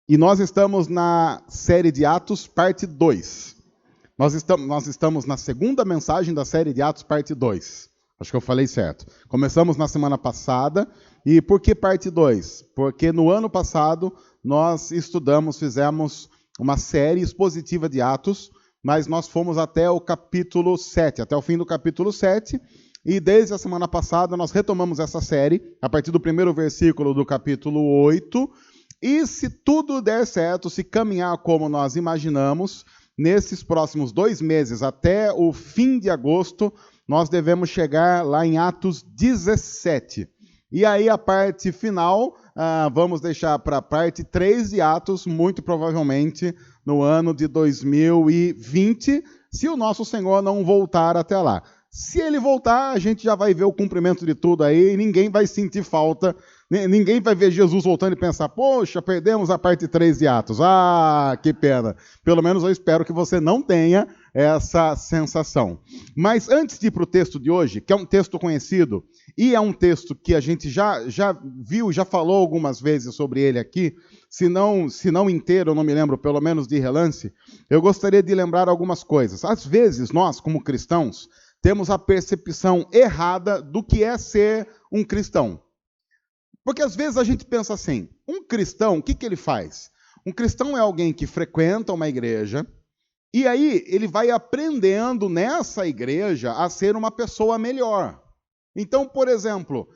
E nós estamos na série de Atos, parte 2. Nós estamos na segunda mensagem da série de Atos, parte 2. Acho que eu falei certo. Começamos na semana passada. E por que parte 2? Porque no ano passado nós fizemos uma série expositiva de Atos, mas nós fomos até o capítulo 7, até o fim do capítulo 7. E desde a semana passada nós retomamos essa série, a partir do primeiro versículo do capítulo 8. E se tudo der certo, se caminhar como nós imaginamos, nesses próximos 2 meses, até o fim de agosto, nós devemos chegar lá em Atos 17. E aí a parte final, vamos deixar para a parte 3 de Atos, muito provavelmente no ano de 2020, se o nosso Senhor não voltar até lá. Se ele voltar, a gente já vai ver o cumprimento de tudo aí, e ninguém vai sentir falta, ninguém vai ver Jesus voltando e pensar, poxa, perdemos a parte 3 de Atos. Ah, que pena. Pelo menos eu espero que você não tenha essa sensação. Mas antes de ir para o texto de hoje, que é um texto conhecido, e é um texto que a gente já viu, já falou algumas vezes sobre ele aqui, se não inteiro, eu não me lembro, pelo menos de relance, eu gostaria de lembrar algumas coisas. Às vezes, nós, como cristãos, temos a percepção errada do que é ser um cristão. Porque às vezes a gente pensa assim, um cristão, o que ele faz? Um cristão é alguém que frequenta uma igreja, e aí ele vai aprendendo nessa igreja a ser uma pessoa melhor. Então, por exemplo,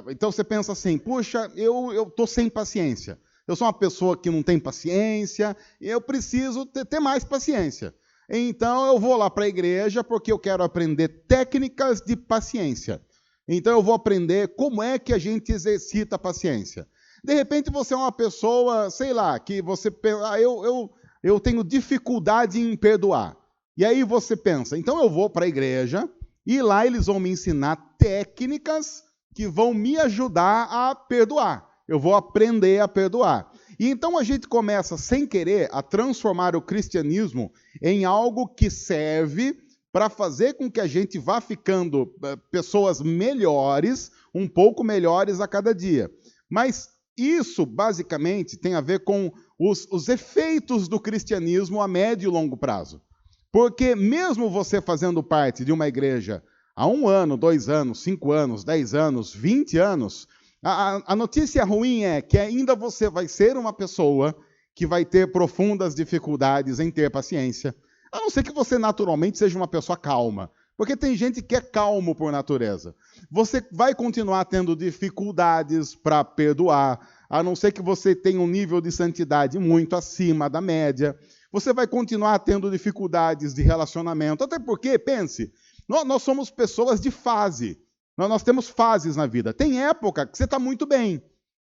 então você pensa assim, puxa, eu estou sem paciência. Eu sou uma pessoa que não tem paciência, e eu preciso ter mais paciência. Então eu vou lá para a igreja porque eu quero aprender técnicas de paciência. Então eu vou aprender como é que a gente exercita a paciência. De repente você é uma pessoa, sei lá, que você pensa, eu tenho dificuldade em perdoar. E aí você pensa, então eu vou para a igreja e lá eles vão me ensinar técnicas que vão me ajudar a perdoar. Eu vou aprender a perdoar. E então a gente começa, sem querer, a transformar o cristianismo em algo que serve para fazer com que a gente vá ficando pessoas melhores, um pouco melhores a cada dia. Mas isso, basicamente, tem a ver com os efeitos do cristianismo a médio e longo prazo. Porque mesmo você fazendo parte de uma igreja há 1 ano, 2 anos, 5 anos, 10 anos, 20 anos, a notícia ruim é que ainda você vai ser uma pessoa que vai ter profundas dificuldades em ter paciência, a não ser que você naturalmente seja uma pessoa calma. Porque tem gente que é calmo por natureza. Você vai continuar tendo dificuldades para perdoar, a não ser que você tenha um nível de santidade muito acima da média. Você vai continuar tendo dificuldades de relacionamento. Até porque, pense, nós somos pessoas de fase. Nós temos fases na vida. Tem época que você está muito bem.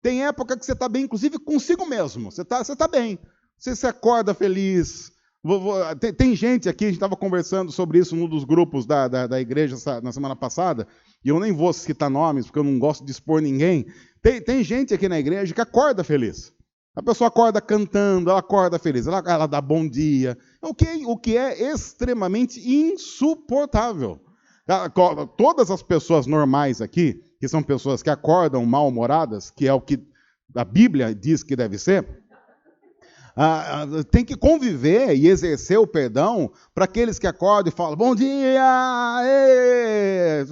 Tem época que você está bem, inclusive consigo mesmo. Você tá bem. Você acorda feliz. Tem gente aqui, a gente estava conversando sobre isso num dos grupos da igreja na semana passada, e eu nem vou citar nomes, porque eu não gosto de expor ninguém. Tem gente aqui na igreja que acorda feliz. A pessoa acorda cantando, ela acorda feliz, ela dá bom dia. O que é extremamente insuportável. Todas as pessoas normais aqui, que são pessoas que acordam mal-humoradas, que é o que a Bíblia diz que deve ser, tem que conviver e exercer o perdão para aqueles que acordam e falam, bom dia!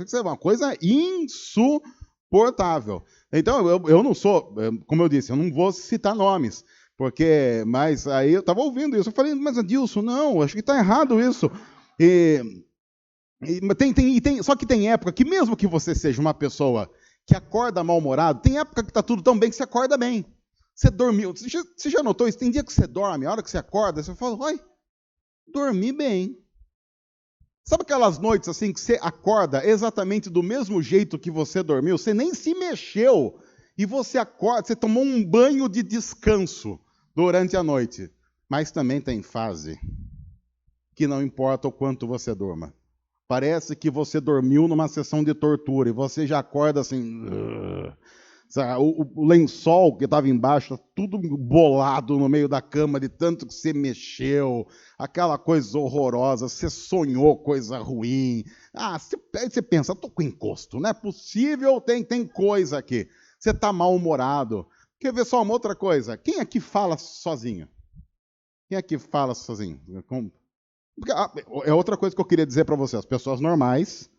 Isso é uma coisa insuportável. Então, eu não sou, como eu disse, eu não vou citar nomes, mas aí eu estava ouvindo isso, eu falei, mas Adilson, não, acho que está errado isso. Só que tem época que mesmo que você seja uma pessoa que acorda mal-humorado, tem época que está tudo tão bem que você acorda bem. Você dormiu, você já notou isso? Tem dia que você dorme, a hora que você acorda, você fala, oi, dormi bem. Sabe aquelas noites assim que você acorda exatamente do mesmo jeito que você dormiu? Você nem se mexeu e você acorda, você tomou um banho de descanso durante a noite. Mas também tem fase que não importa o quanto você durma. Parece que você dormiu numa sessão de tortura e você já acorda assim... O lençol que estava embaixo, tudo bolado no meio da cama, de tanto que você mexeu, aquela coisa horrorosa, você sonhou coisa ruim. Você pensa, estou com encosto, não é possível, tem coisa aqui. Você está mal-humorado. Quer ver só uma outra coisa? Quem aqui fala sozinho? Quem aqui fala sozinho? É outra coisa que eu queria dizer para vocês. As pessoas normais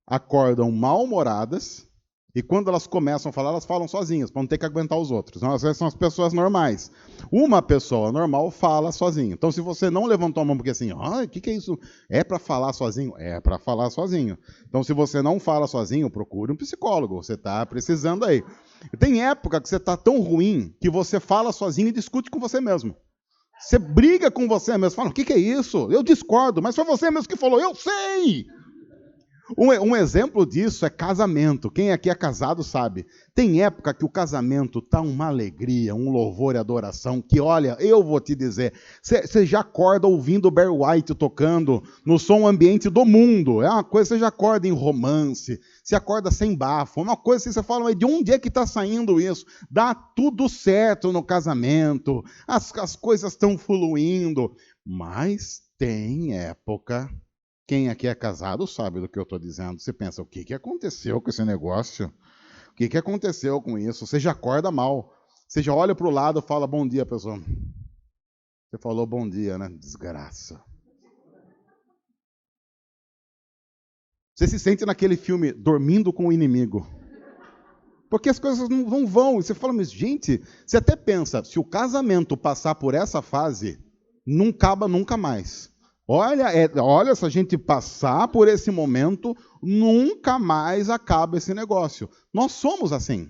acordam mal-humoradas e quando elas começam a falar, elas falam sozinhas, para não ter que aguentar os outros. Então, essas são as pessoas normais. Uma pessoa normal fala sozinho. Então, se você não levantou a mão porque assim, o que é isso? É para falar sozinho? É para falar sozinho. Então, se você não fala sozinho, procure um psicólogo. Você está precisando aí. Tem época que você está tão ruim que você fala sozinho e discute com você mesmo. Você briga com você mesmo. Fala, o que é isso? Eu discordo, mas foi você mesmo que falou. Eu sei! Um exemplo disso é casamento. Quem aqui é casado sabe. Tem época que o casamento tá uma alegria, um louvor e adoração, que olha, eu vou te dizer, você já acorda ouvindo o Barry White tocando no som ambiente do mundo. É uma coisa, você já acorda em romance, você acorda sem bafo, uma coisa assim, você fala, mas de onde é que está saindo isso? Dá tudo certo no casamento, as coisas estão fluindo, mas tem época. Quem aqui é casado sabe do que eu estou dizendo. Você pensa, o que aconteceu com esse negócio? O que aconteceu com isso? Você já acorda mal. Você já olha para o lado e fala, bom dia, pessoal. Você falou bom dia, né? Desgraça. Você se sente naquele filme Dormindo com o Inimigo. Porque as coisas não vão. E você fala, mas gente, você até pensa, se o casamento passar por essa fase, não acaba nunca mais. Olha, se a gente passar por esse momento, nunca mais acaba esse negócio. Nós somos assim.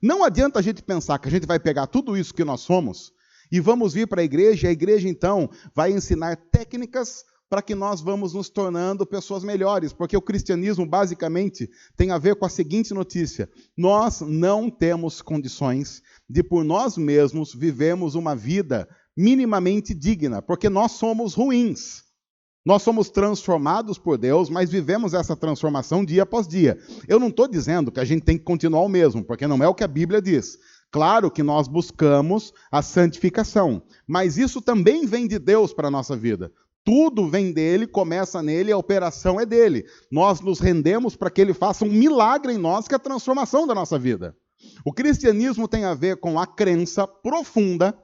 Não adianta a gente pensar que a gente vai pegar tudo isso que nós somos e vamos vir para a igreja então vai ensinar técnicas para que nós vamos nos tornando pessoas melhores, porque o cristianismo basicamente tem a ver com a seguinte notícia: nós não temos condições de por nós mesmos vivermos uma vida minimamente digna, porque nós somos ruins. Nós somos transformados por Deus, mas vivemos essa transformação dia após dia. Eu não estou dizendo que a gente tem que continuar o mesmo, porque não é o que a Bíblia diz. Claro que nós buscamos a santificação, mas isso também vem de Deus para a nossa vida. Tudo vem dele, começa nele, a operação é dele. Nós nos rendemos para que ele faça um milagre em nós, que é a transformação da nossa vida. O cristianismo tem a ver com a crença profunda,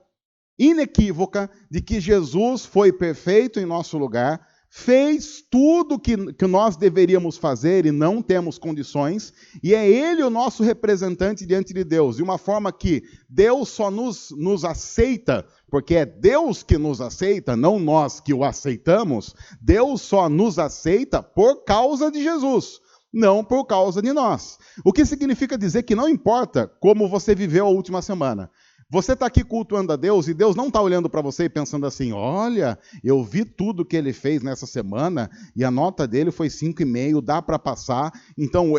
inequívoca, de que Jesus foi perfeito em nosso lugar, fez tudo que nós deveríamos fazer e não temos condições, e é Ele o nosso representante diante de Deus, de uma forma que Deus só nos aceita, porque é Deus que nos aceita, não nós que o aceitamos. Deus só nos aceita por causa de Jesus, não por causa de nós. O que significa dizer que não importa como você viveu a última semana. Você está aqui cultuando a Deus e Deus não está olhando para você e pensando assim, olha, eu vi tudo que ele fez nessa semana e a nota dele foi 5,5, dá para passar, então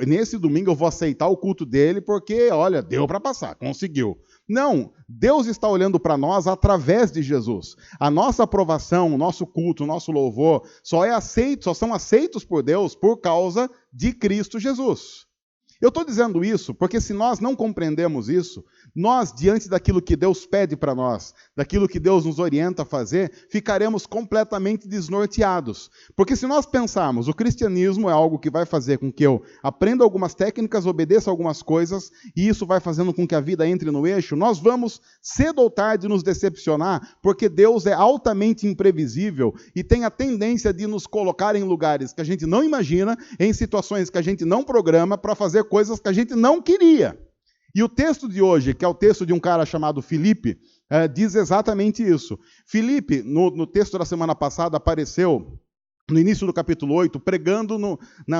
nesse domingo eu vou aceitar o culto dele porque, olha, deu para passar, conseguiu. Não, Deus está olhando para nós através de Jesus. A nossa aprovação, o nosso culto, o nosso louvor só são aceitos por Deus por causa de Cristo Jesus. Eu estou dizendo isso porque se nós não compreendemos isso, nós, diante daquilo que Deus pede para nós, daquilo que Deus nos orienta a fazer, ficaremos completamente desnorteados. Porque se nós pensarmos, o cristianismo é algo que vai fazer com que eu aprenda algumas técnicas, obedeça algumas coisas, e isso vai fazendo com que a vida entre no eixo, nós vamos, cedo ou tarde, nos decepcionar, porque Deus é altamente imprevisível e tem a tendência de nos colocar em lugares que a gente não imagina, em situações que a gente não programa, para fazer coisas que a gente não queria. E o texto de hoje, que é o texto de um cara chamado Filipe, diz exatamente isso. Filipe, no texto da semana passada, apareceu no início do capítulo 8, pregando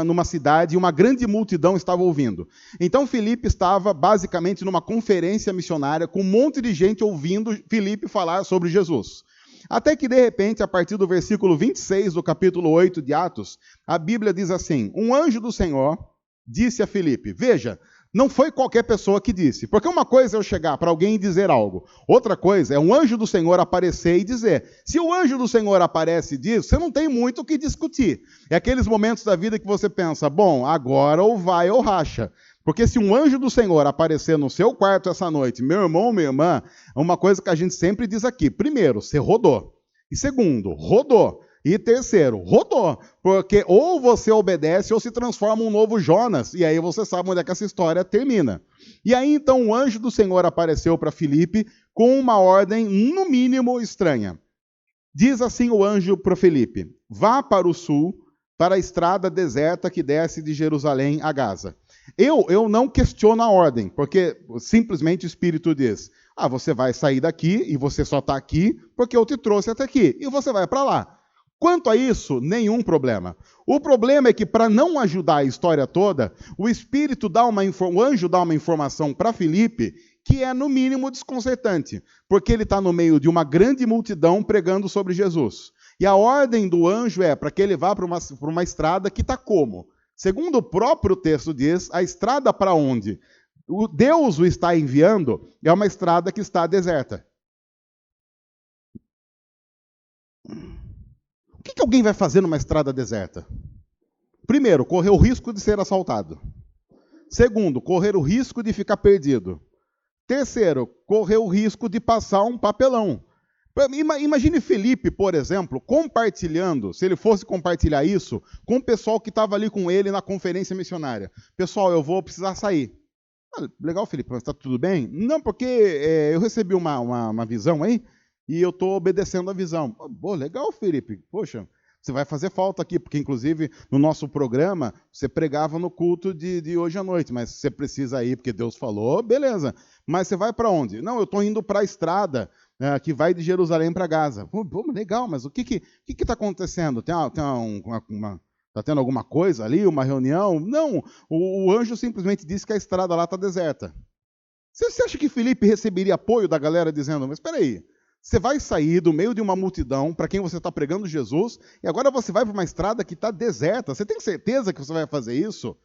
numa cidade, e uma grande multidão estava ouvindo. Então Filipe estava basicamente numa conferência missionária, com um monte de gente ouvindo Filipe falar sobre Jesus. Até que, de repente, a partir do versículo 26 do capítulo 8 de Atos, a Bíblia diz assim: um anjo do Senhor disse a Filipe, veja, não foi qualquer pessoa que disse. Porque uma coisa é eu chegar para alguém e dizer algo. Outra coisa é um anjo do Senhor aparecer e dizer. Se o anjo do Senhor aparece e diz, você não tem muito o que discutir. É aqueles momentos da vida que você pensa, bom, agora ou vai ou racha. Porque se um anjo do Senhor aparecer no seu quarto essa noite, meu irmão, minha irmã, é uma coisa que a gente sempre diz aqui. Primeiro, você rodou. E segundo, rodou. E terceiro, rodou. Porque ou você obedece ou se transforma um novo Jonas. E aí você sabe onde é que essa história termina. E aí então o anjo do Senhor apareceu para Filipe com uma ordem, no mínimo, estranha. Diz assim o anjo para Filipe: vá para o sul, para a estrada deserta que desce de Jerusalém a Gaza. Eu não questiono a ordem, porque simplesmente o Espírito diz: você vai sair daqui e você só está aqui porque eu te trouxe até aqui. E você vai para lá. Quanto a isso, nenhum problema. O problema é que, para não ajudar a história toda, o anjo dá uma informação para Filipe que é, no mínimo, desconcertante, porque ele está no meio de uma grande multidão pregando sobre Jesus. E a ordem do anjo é para que ele vá para uma estrada que está como? Segundo o próprio texto diz, a estrada para onde Deus o está enviando é uma estrada que está deserta. O que alguém vai fazer numa estrada deserta? Primeiro, correr o risco de ser assaltado. Segundo, correr o risco de ficar perdido. Terceiro, correr o risco de passar um papelão. Imagine Felipe, por exemplo, compartilhando, se ele fosse compartilhar isso, com o pessoal que estava ali com ele na conferência missionária. Pessoal, eu vou precisar sair. Legal, Felipe, mas está tudo bem? Não, porque eu recebi uma visão aí e eu estou obedecendo a visão. Legal, Felipe. Poxa, você vai fazer falta aqui, porque inclusive no nosso programa você pregava no culto de hoje à noite, mas você precisa ir porque Deus falou, beleza. Mas você vai para onde? Não, eu estou indo para a estrada que vai de Jerusalém para Gaza. Legal, mas o que está acontecendo? Está tendo alguma coisa ali, uma reunião? Não, o anjo simplesmente disse que a estrada lá está deserta. Você acha que Filipe receberia apoio da galera dizendo, mas espera aí, você vai sair do meio de uma multidão para quem você está pregando Jesus e agora você vai para uma estrada que está deserta. Você tem certeza que você vai fazer isso?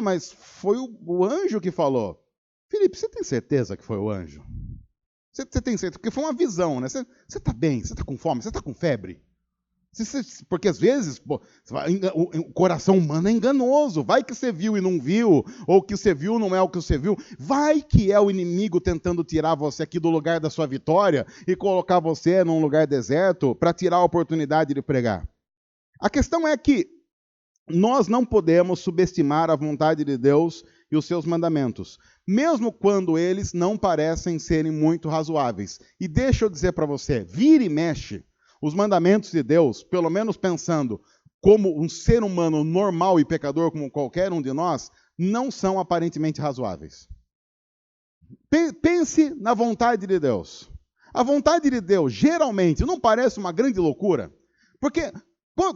Mas foi o anjo que falou. Filipe, você tem certeza que foi o anjo? Você tem certeza? Porque foi uma visão, né? Você está bem? Você está com fome? Você está com febre? Porque às vezes o coração humano é enganoso. Vai que você viu e não viu, ou que você viu não é o que você viu. Vai que é o inimigo tentando tirar você aqui do lugar da sua vitória e colocar você num lugar deserto para tirar a oportunidade de pregar. A questão é que nós não podemos subestimar a vontade de Deus e os seus mandamentos, mesmo quando eles não parecem serem muito razoáveis. E deixa eu dizer para você, vira e mexe, os mandamentos de Deus, pelo menos pensando como um ser humano normal e pecador como qualquer um de nós, não são aparentemente razoáveis. Pense na vontade de Deus. A vontade de Deus, geralmente, não parece uma grande loucura? Porque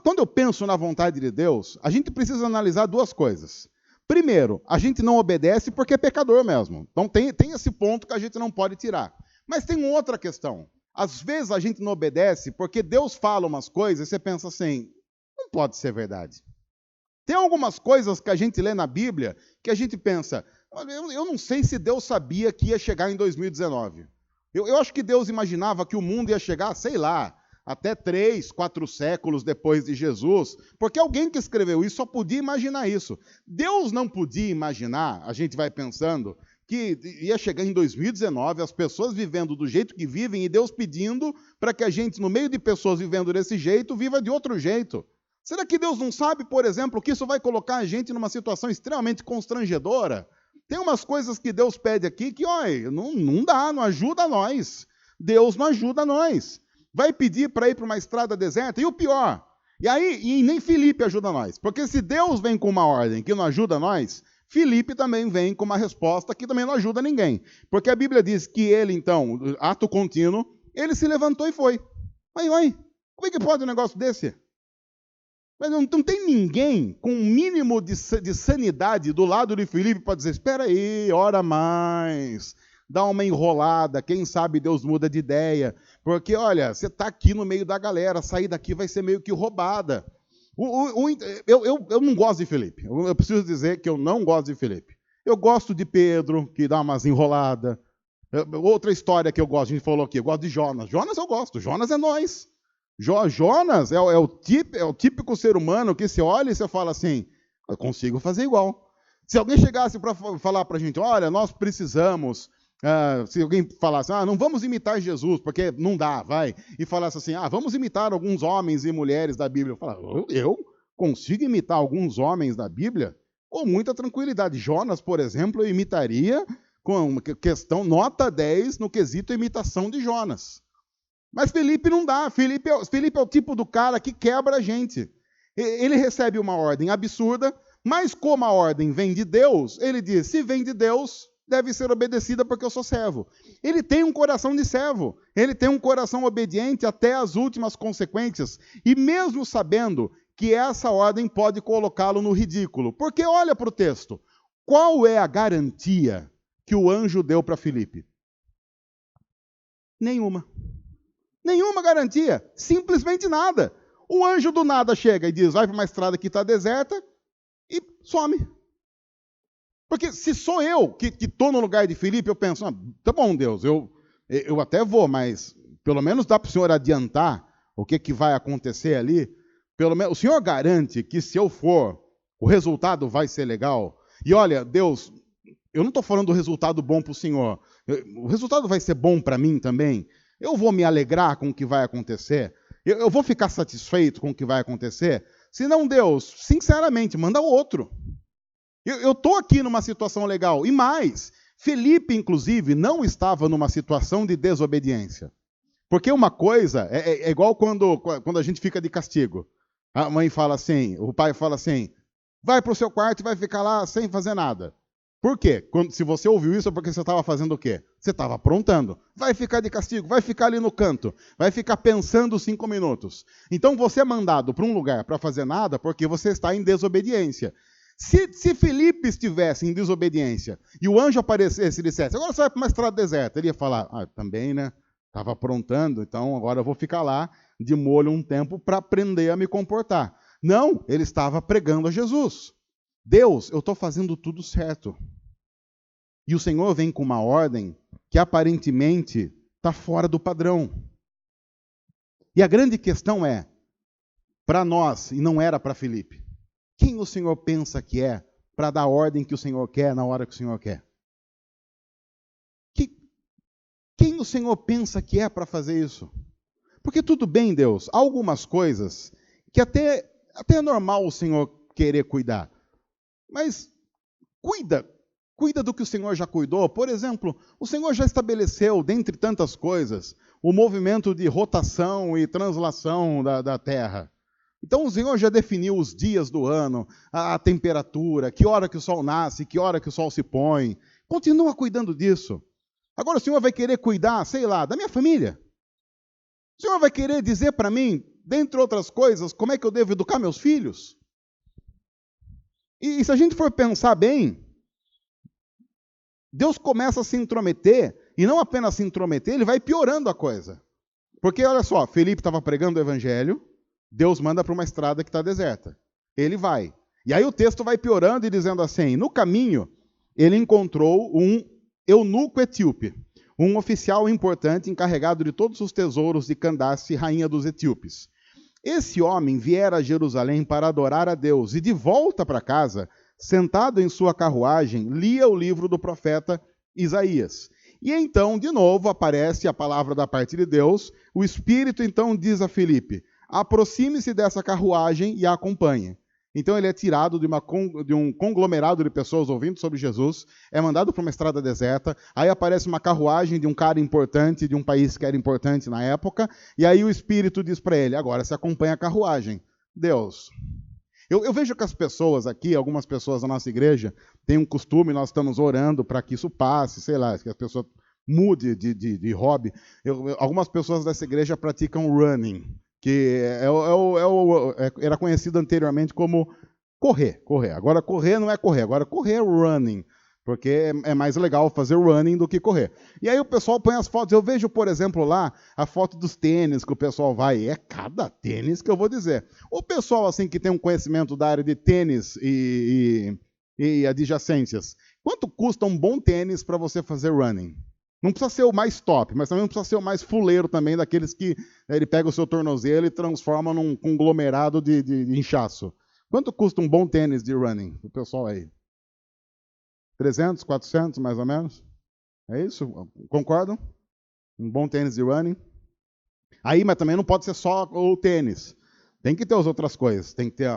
quando eu penso na vontade de Deus, a gente precisa analisar duas coisas. Primeiro, a gente não obedece porque é pecador mesmo. Então tem esse ponto que a gente não pode tirar. Mas tem outra questão. Às vezes a gente não obedece porque Deus fala umas coisas e você pensa assim, não pode ser verdade. Tem algumas coisas que a gente lê na Bíblia que a gente pensa, eu não sei se Deus sabia que ia chegar em 2019. Eu acho que Deus imaginava que o mundo ia chegar, sei lá, até 3, 4 séculos depois de Jesus, porque alguém que escreveu isso só podia imaginar isso. Deus não podia imaginar, a gente vai pensando, que ia chegar em 2019, as pessoas vivendo do jeito que vivem e Deus pedindo para que a gente, no meio de pessoas vivendo desse jeito, viva de outro jeito. Será que Deus não sabe, por exemplo, que isso vai colocar a gente numa situação extremamente constrangedora? Tem umas coisas que Deus pede aqui que, olha, não dá, não ajuda nós. Deus não ajuda nós. Vai pedir para ir para uma estrada deserta, e o pior, e nem Filipe ajuda nós, porque se Deus vem com uma ordem que não ajuda nós, Filipe também vem com uma resposta que também não ajuda ninguém. Porque a Bíblia diz que ele, então, ato contínuo, ele se levantou e foi. Aí, como é que pode um negócio desse? Mas não tem ninguém com um mínimo de sanidade do lado de Filipe para dizer, espera aí, ora mais, dá uma enrolada, quem sabe Deus muda de ideia. Porque, olha, você está aqui no meio da galera, sair daqui vai ser meio que roubada. Eu não gosto de Filipe. Eu preciso dizer que eu não gosto de Filipe. Eu gosto de Pedro, que dá umas enroladas. Outra história que eu gosto, a gente falou aqui, eu gosto de Jonas. Jonas eu gosto, Jonas é nós. Jonas é o típico ser humano que você olha e você fala assim, eu consigo fazer igual. Se alguém chegasse para falar para a gente, olha, nós precisamos Se alguém falasse, não vamos imitar Jesus, porque não dá, vai. E falasse assim, vamos imitar alguns homens e mulheres da Bíblia. Eu falava, eu consigo imitar alguns homens da Bíblia com muita tranquilidade. Jonas, por exemplo, eu imitaria com questão nota 10 no quesito imitação de Jonas. Mas Felipe não dá. Felipe é o tipo do cara que quebra a gente. Ele recebe uma ordem absurda, mas como a ordem vem de Deus, ele diz, se vem de Deus, deve ser obedecida porque eu sou servo. Ele tem um coração de servo. Ele tem um coração obediente até as últimas consequências. E mesmo sabendo que essa ordem pode colocá-lo no ridículo. Porque olha para o texto. Qual é a garantia que o anjo deu para Filipe? Nenhuma. Nenhuma garantia. Simplesmente nada. O anjo do nada chega e diz, vai para uma estrada que está deserta e some. Porque se sou eu que estou no lugar de Filipe, eu penso, tá bom, Deus, eu até vou, mas pelo menos dá para o Senhor adiantar o que vai acontecer ali. Pelo menos, o Senhor garante que se eu for, o resultado vai ser legal. E olha, Deus, eu não estou falando do resultado bom para o Senhor. O resultado vai ser bom para mim também. Eu vou me alegrar com o que vai acontecer. Eu vou ficar satisfeito com o que vai acontecer. Se não, Deus, sinceramente, manda outro. Eu estou aqui numa situação legal. E mais, Felipe, inclusive, não estava numa situação de desobediência. Porque uma coisa é igual quando a gente fica de castigo. A mãe fala assim, o pai fala assim, vai para o seu quarto e vai ficar lá sem fazer nada. Por quê? Se você ouviu isso é porque você estava fazendo o quê? Você estava aprontando. Vai ficar de castigo, vai ficar ali no canto, vai ficar pensando 5 minutos. Então você é mandado para um lugar para fazer nada porque você está em desobediência. Se Felipe estivesse em desobediência e o anjo aparecesse e dissesse, agora você vai para uma estrada deserta, ele ia falar, também, né? Estava aprontando, então agora eu vou ficar lá de molho um tempo para aprender a me comportar. Não, ele estava pregando a Jesus. Deus, eu estou fazendo tudo certo. E o Senhor vem com uma ordem que aparentemente está fora do padrão. E a grande questão é, para nós, e não era para Felipe, quem o Senhor pensa que é para dar a ordem que o Senhor quer na hora que o Senhor quer? Quem o Senhor pensa que é para fazer isso? Porque tudo bem, Deus, há algumas coisas que até é normal o Senhor querer cuidar. Mas cuida do que o Senhor já cuidou. Por exemplo, o Senhor já estabeleceu, dentre tantas coisas, o movimento de rotação e translação da Terra. Então o Senhor já definiu os dias do ano, a temperatura, que hora que o sol nasce, que hora que o sol se põe. Continua cuidando disso. Agora o Senhor vai querer cuidar, sei lá, da minha família. O Senhor vai querer dizer para mim, dentre outras coisas, como é que eu devo educar meus filhos? E se a gente for pensar bem, Deus começa a se intrometer, e não apenas se intrometer, ele vai piorando a coisa. Porque, olha só, Felipe estava pregando o evangelho, Deus manda para uma estrada que está deserta. Ele vai. E aí o texto vai piorando e dizendo assim, no caminho, ele encontrou um eunuco etíope, um oficial importante encarregado de todos os tesouros de Candace, rainha dos etíopes. Esse homem viera a Jerusalém para adorar a Deus e de volta para casa, sentado em sua carruagem, lia o livro do profeta Isaías. E então, de novo, aparece a palavra da parte de Deus. O Espírito então diz a Filipe, aproxime-se dessa carruagem e a acompanhe. Então ele é tirado de um conglomerado de pessoas ouvindo sobre Jesus, é mandado para uma estrada deserta, aí aparece uma carruagem de um cara importante, de um país que era importante na época, e aí o Espírito diz para ele, agora se acompanha a carruagem. Deus. Eu vejo que as pessoas aqui, algumas pessoas da nossa igreja, têm um costume, nós estamos orando para que isso passe, sei lá, que as pessoas mudem de hobby. Algumas pessoas dessa igreja praticam running, que era conhecido anteriormente como correr. Agora correr não é correr, agora correr é running, porque é mais legal fazer running do que correr. E aí o pessoal põe as fotos, eu vejo, por exemplo, lá, a foto dos tênis que o pessoal vai, é cada tênis que eu vou dizer. O pessoal assim que tem um conhecimento da área de tênis e adjacências, quanto custa um bom tênis para você fazer running? Não precisa ser o mais top, mas também não precisa ser o mais fuleiro também, daqueles que ele pega o seu tornozelo e transforma num conglomerado de inchaço. Quanto custa um bom tênis de running, o pessoal aí? 300, 400, mais ou menos? É isso? Concordam? Um bom tênis de running. Aí, mas também não pode ser só o tênis. Tem que ter as outras coisas. Tem que ter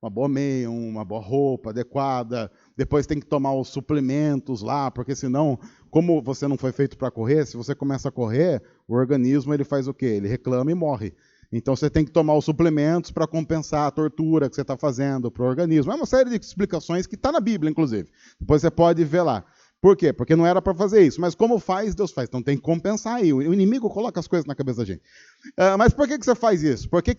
uma boa meia, uma boa roupa adequada. Depois tem que tomar os suplementos lá, porque senão, como você não foi feito para correr, se você começa a correr, o organismo ele faz o quê? Ele reclama e morre. Então você tem que tomar os suplementos para compensar a tortura que você está fazendo para o organismo. É uma série de explicações que está na Bíblia, inclusive. Depois você pode ver lá. Por quê? Porque não era para fazer isso. Mas como faz, Deus faz. Então tem que compensar aí. O inimigo coloca as coisas na cabeça da gente. Mas por que você faz isso? Por que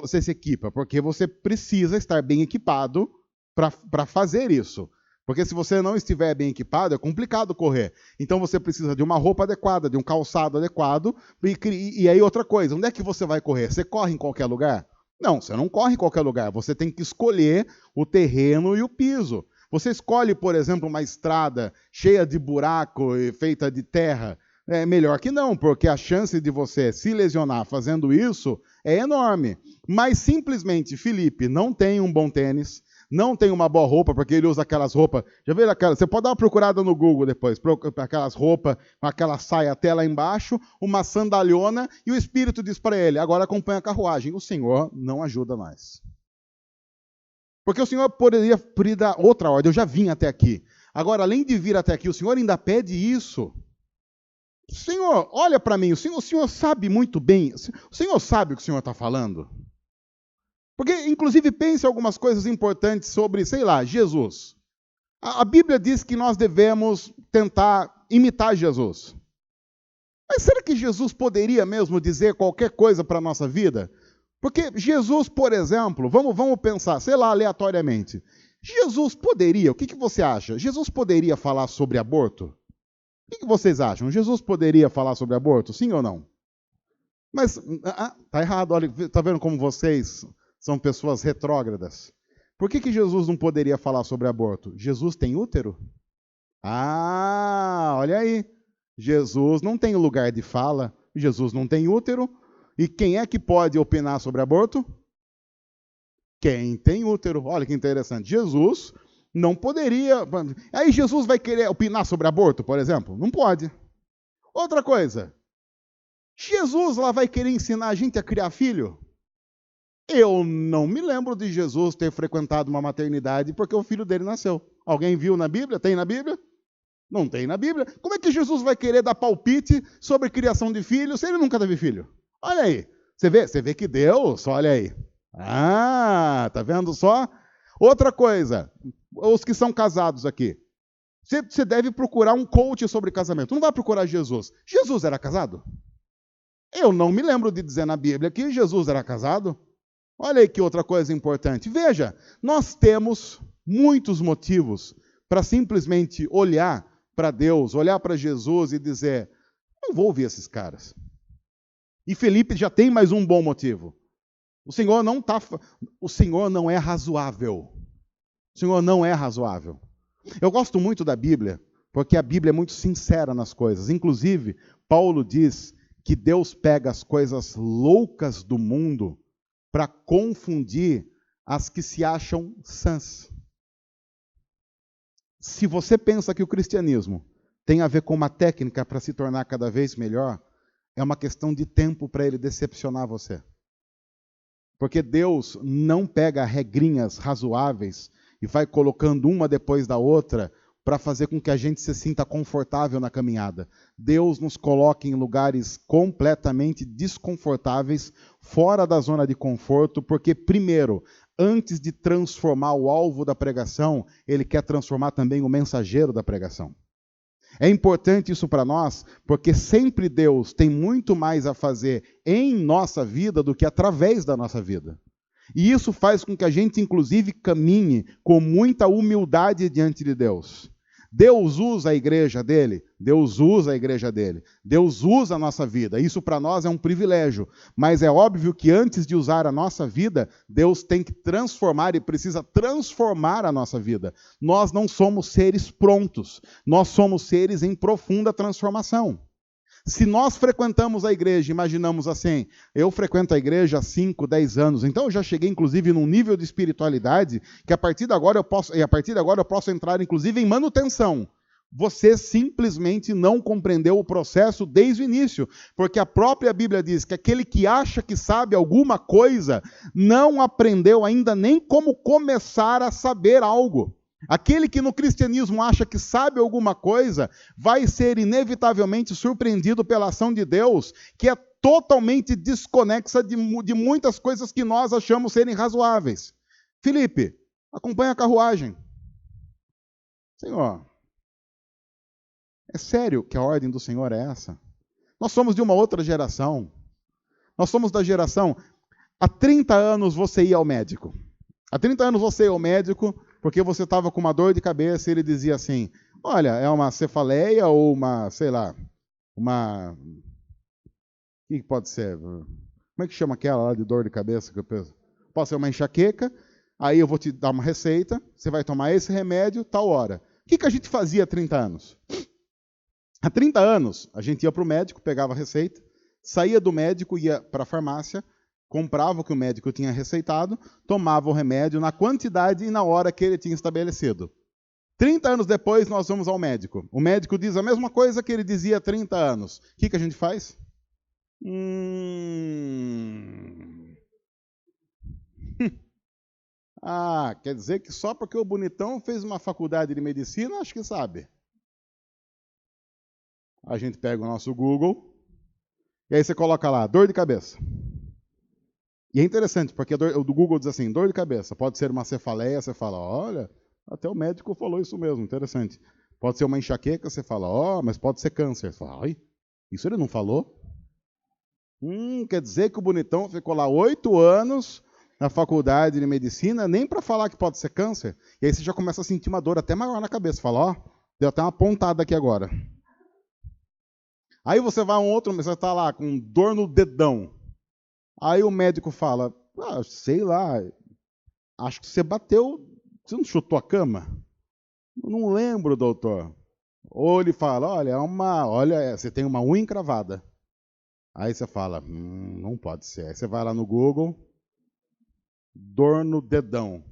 você se equipa? Porque você precisa estar bem equipado para fazer isso. Porque se você não estiver bem equipado, é complicado correr. Então você precisa de uma roupa adequada, de um calçado adequado. E aí outra coisa, onde é que você vai correr? Você corre em qualquer lugar? Não, você não corre em qualquer lugar. Você tem que escolher o terreno e o piso. Você escolhe, por exemplo, uma estrada cheia de buraco e feita de terra. É melhor que não, porque a chance de você se lesionar fazendo isso é enorme. Mas simplesmente Felipe não tem um bom tênis, não tem uma boa roupa, porque ele usa aquelas roupas. Já viu aquelas? Você pode dar uma procurada no Google depois, aquelas roupas, com aquela saia até lá embaixo, uma sandaliona, e o Espírito diz para ele: agora acompanha a carruagem. O Senhor não ajuda nós. Porque o Senhor poderia dar outra ordem. Eu já vim até aqui. Agora, além de vir até aqui, o Senhor ainda pede isso. Senhor, olha para mim. O Senhor sabe muito bem. O Senhor sabe o que o Senhor está falando? Porque, inclusive, pense algumas coisas importantes sobre, sei lá, Jesus. A Bíblia diz que nós devemos tentar imitar Jesus. Mas será que Jesus poderia mesmo dizer qualquer coisa para a nossa vida? Porque Jesus, por exemplo, vamos pensar, sei lá, aleatoriamente. Jesus poderia, o que você acha? Jesus poderia falar sobre aborto? O que vocês acham? Jesus poderia falar sobre aborto? Sim ou não? Mas, tá errado, olha, tá vendo como vocês são pessoas retrógradas? Por que Jesus não poderia falar sobre aborto? Jesus tem útero? Olha aí. Jesus não tem lugar de fala, Jesus não tem útero. E quem é que pode opinar sobre aborto? Quem tem útero. Olha que interessante. Jesus não poderia... Aí Jesus vai querer opinar sobre aborto, por exemplo? Não pode. Outra coisa. Jesus lá vai querer ensinar a gente a criar filho? Eu não me lembro de Jesus ter frequentado uma maternidade porque o filho dele nasceu. Alguém viu na Bíblia? Tem na Bíblia? Não tem na Bíblia. Como é que Jesus vai querer dar palpite sobre criação de filhos se ele nunca teve filho? Olha aí, você vê que Deus, olha aí. Tá vendo só? Outra coisa, os que são casados aqui. Você deve procurar um coach sobre casamento. Não vai procurar Jesus. Jesus era casado? Eu não me lembro de dizer na Bíblia que Jesus era casado. Olha aí que outra coisa importante. Veja, nós temos muitos motivos para simplesmente olhar para Deus, olhar para Jesus e dizer: não vou ouvir esses caras. E Felipe já tem mais um bom motivo. O Senhor não é razoável. O Senhor não é razoável. Eu gosto muito da Bíblia, porque a Bíblia é muito sincera nas coisas. Inclusive, Paulo diz que Deus pega as coisas loucas do mundo para confundir as que se acham sãs. Se você pensa que o cristianismo tem a ver com uma técnica para se tornar cada vez melhor, é uma questão de tempo para ele decepcionar você. Porque Deus não pega regrinhas razoáveis e vai colocando uma depois da outra para fazer com que a gente se sinta confortável na caminhada. Deus nos coloca em lugares completamente desconfortáveis, fora da zona de conforto, porque, primeiro, antes de transformar o alvo da pregação, Ele quer transformar também o mensageiro da pregação. É importante isso para nós, porque sempre Deus tem muito mais a fazer em nossa vida do que através da nossa vida. E isso faz com que a gente, inclusive, caminhe com muita humildade diante de Deus. Deus usa a igreja dele, Deus usa a igreja dele, Deus usa a nossa vida. Isso para nós é um privilégio, mas é óbvio que antes de usar a nossa vida, Deus tem que transformar e precisa transformar a nossa vida. Nós não somos seres prontos, nós somos seres em profunda transformação. Se nós frequentamos a igreja, imaginamos assim, eu frequento a igreja há 5, 10 anos, então eu já cheguei inclusive num nível de espiritualidade que a partir de agora eu posso entrar inclusive em manutenção. Você simplesmente não compreendeu o processo desde o início, porque a própria Bíblia diz que aquele que acha que sabe alguma coisa não aprendeu ainda nem como começar a saber algo. Aquele que no cristianismo acha que sabe alguma coisa vai ser inevitavelmente surpreendido pela ação de Deus, que é totalmente desconexa de muitas coisas que nós achamos serem razoáveis. Felipe, acompanha a carruagem. Senhor, é sério que a ordem do Senhor é essa? Nós somos de uma outra geração. Nós somos da geração... Há 30 anos você ia ao médico. Há 30 anos você ia ao médico porque você estava com uma dor de cabeça e ele dizia assim, olha, é uma cefaleia ou uma, sei lá, uma... O que pode ser? Como é que chama aquela lá de dor de cabeça? Pode ser uma enxaqueca, aí eu vou te dar uma receita, você vai tomar esse remédio, tal hora. O que a gente fazia há 30 anos? Há 30 anos, a gente ia para o médico, pegava a receita, saía do médico, ia para a farmácia, comprava o que o médico tinha receitado, tomava o remédio na quantidade e na hora que ele tinha estabelecido. 30 anos depois, nós vamos ao médico. O médico diz a mesma coisa que ele dizia há 30 anos. O que a gente faz? Quer dizer que só porque o bonitão fez uma faculdade de medicina, acho que sabe. A gente pega o nosso Google, e aí você coloca lá, dor de cabeça. E é interessante, porque o do Google diz assim, dor de cabeça, pode ser uma cefaleia, você fala, olha, até o médico falou isso mesmo, interessante. Pode ser uma enxaqueca, você fala, mas pode ser câncer. Você fala, isso ele não falou? Quer dizer que o bonitão ficou lá 8 anos na faculdade de medicina, nem para falar que pode ser câncer. E aí você já começa a sentir uma dor até maior na cabeça. Fala, deu até uma pontada aqui agora. Aí você vai a um outro, você está lá com dor no dedão. Aí o médico fala, sei lá, acho que você bateu, você não chutou a cama? Não lembro, doutor. Ou ele fala, olha, você tem uma unha encravada. Aí você fala, não pode ser. Aí você vai lá no Google, dor no dedão.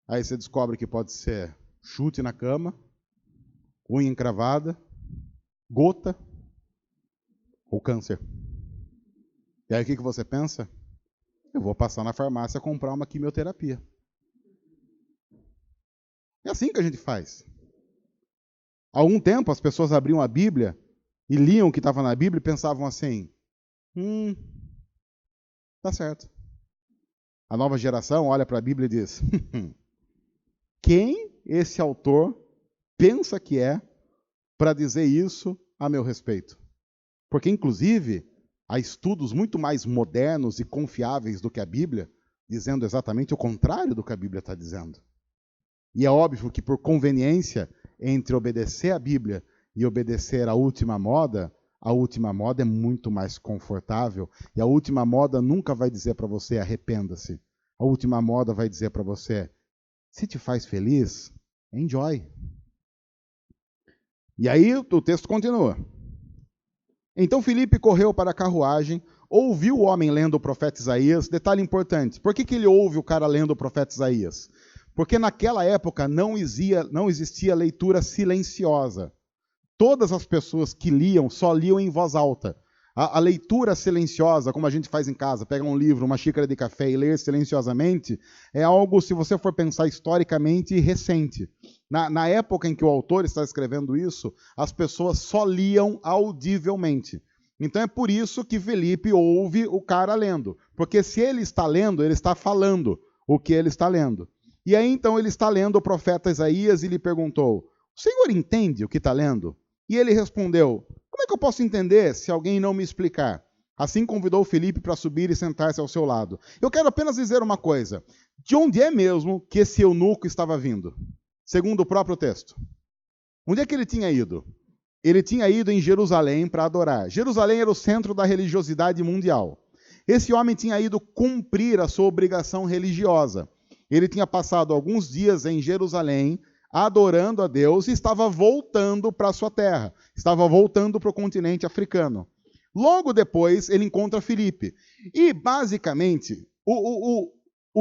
Aí você descobre que pode ser chute na cama, unha encravada, gota ou câncer. E aí o que você pensa? Eu vou passar na farmácia comprar uma quimioterapia. É assim que a gente faz. Há algum tempo as pessoas abriam a Bíblia e liam o que estava na Bíblia e pensavam assim, tá certo. A nova geração olha para a Bíblia e diz, quem esse autor pensa que é para dizer isso a meu respeito? Porque, inclusive, há estudos muito mais modernos e confiáveis do que a Bíblia, dizendo exatamente o contrário do que a Bíblia está dizendo. E é óbvio que, por conveniência, entre obedecer a Bíblia e obedecer à última moda, a última moda é muito mais confortável. E a última moda nunca vai dizer para você, arrependa-se. A última moda vai dizer para você, se te faz feliz, enjoy. E aí o texto continua. Então Filipe correu para a carruagem, ouviu o homem lendo o profeta Isaías. Detalhe importante, por que ele ouve o cara lendo o profeta Isaías? Porque naquela época não existia leitura silenciosa. Todas as pessoas que liam só liam em voz alta. A leitura silenciosa, como a gente faz em casa, pega um livro, uma xícara de café e ler silenciosamente, é algo, se você for pensar historicamente, recente. Na época em que o autor está escrevendo isso, as pessoas só liam audivelmente. Então é por isso que Felipe ouve o cara lendo. Porque se ele está lendo, ele está falando o que ele está lendo. E aí então ele está lendo o profeta Isaías e lhe perguntou, o senhor entende o que está lendo? E ele respondeu, como é que eu posso entender se alguém não me explicar? Assim convidou Filipe para subir e sentar-se ao seu lado. Eu quero apenas dizer uma coisa. De onde é mesmo que esse eunuco estava vindo? Segundo o próprio texto. Onde é que ele tinha ido? Ele tinha ido em Jerusalém para adorar. Jerusalém era o centro da religiosidade mundial. Esse homem tinha ido cumprir a sua obrigação religiosa. Ele tinha passado alguns dias em Jerusalém, adorando a Deus, e estava voltando para a sua terra. Estava voltando para o continente africano. Logo depois, ele encontra Filipe. E, basicamente, o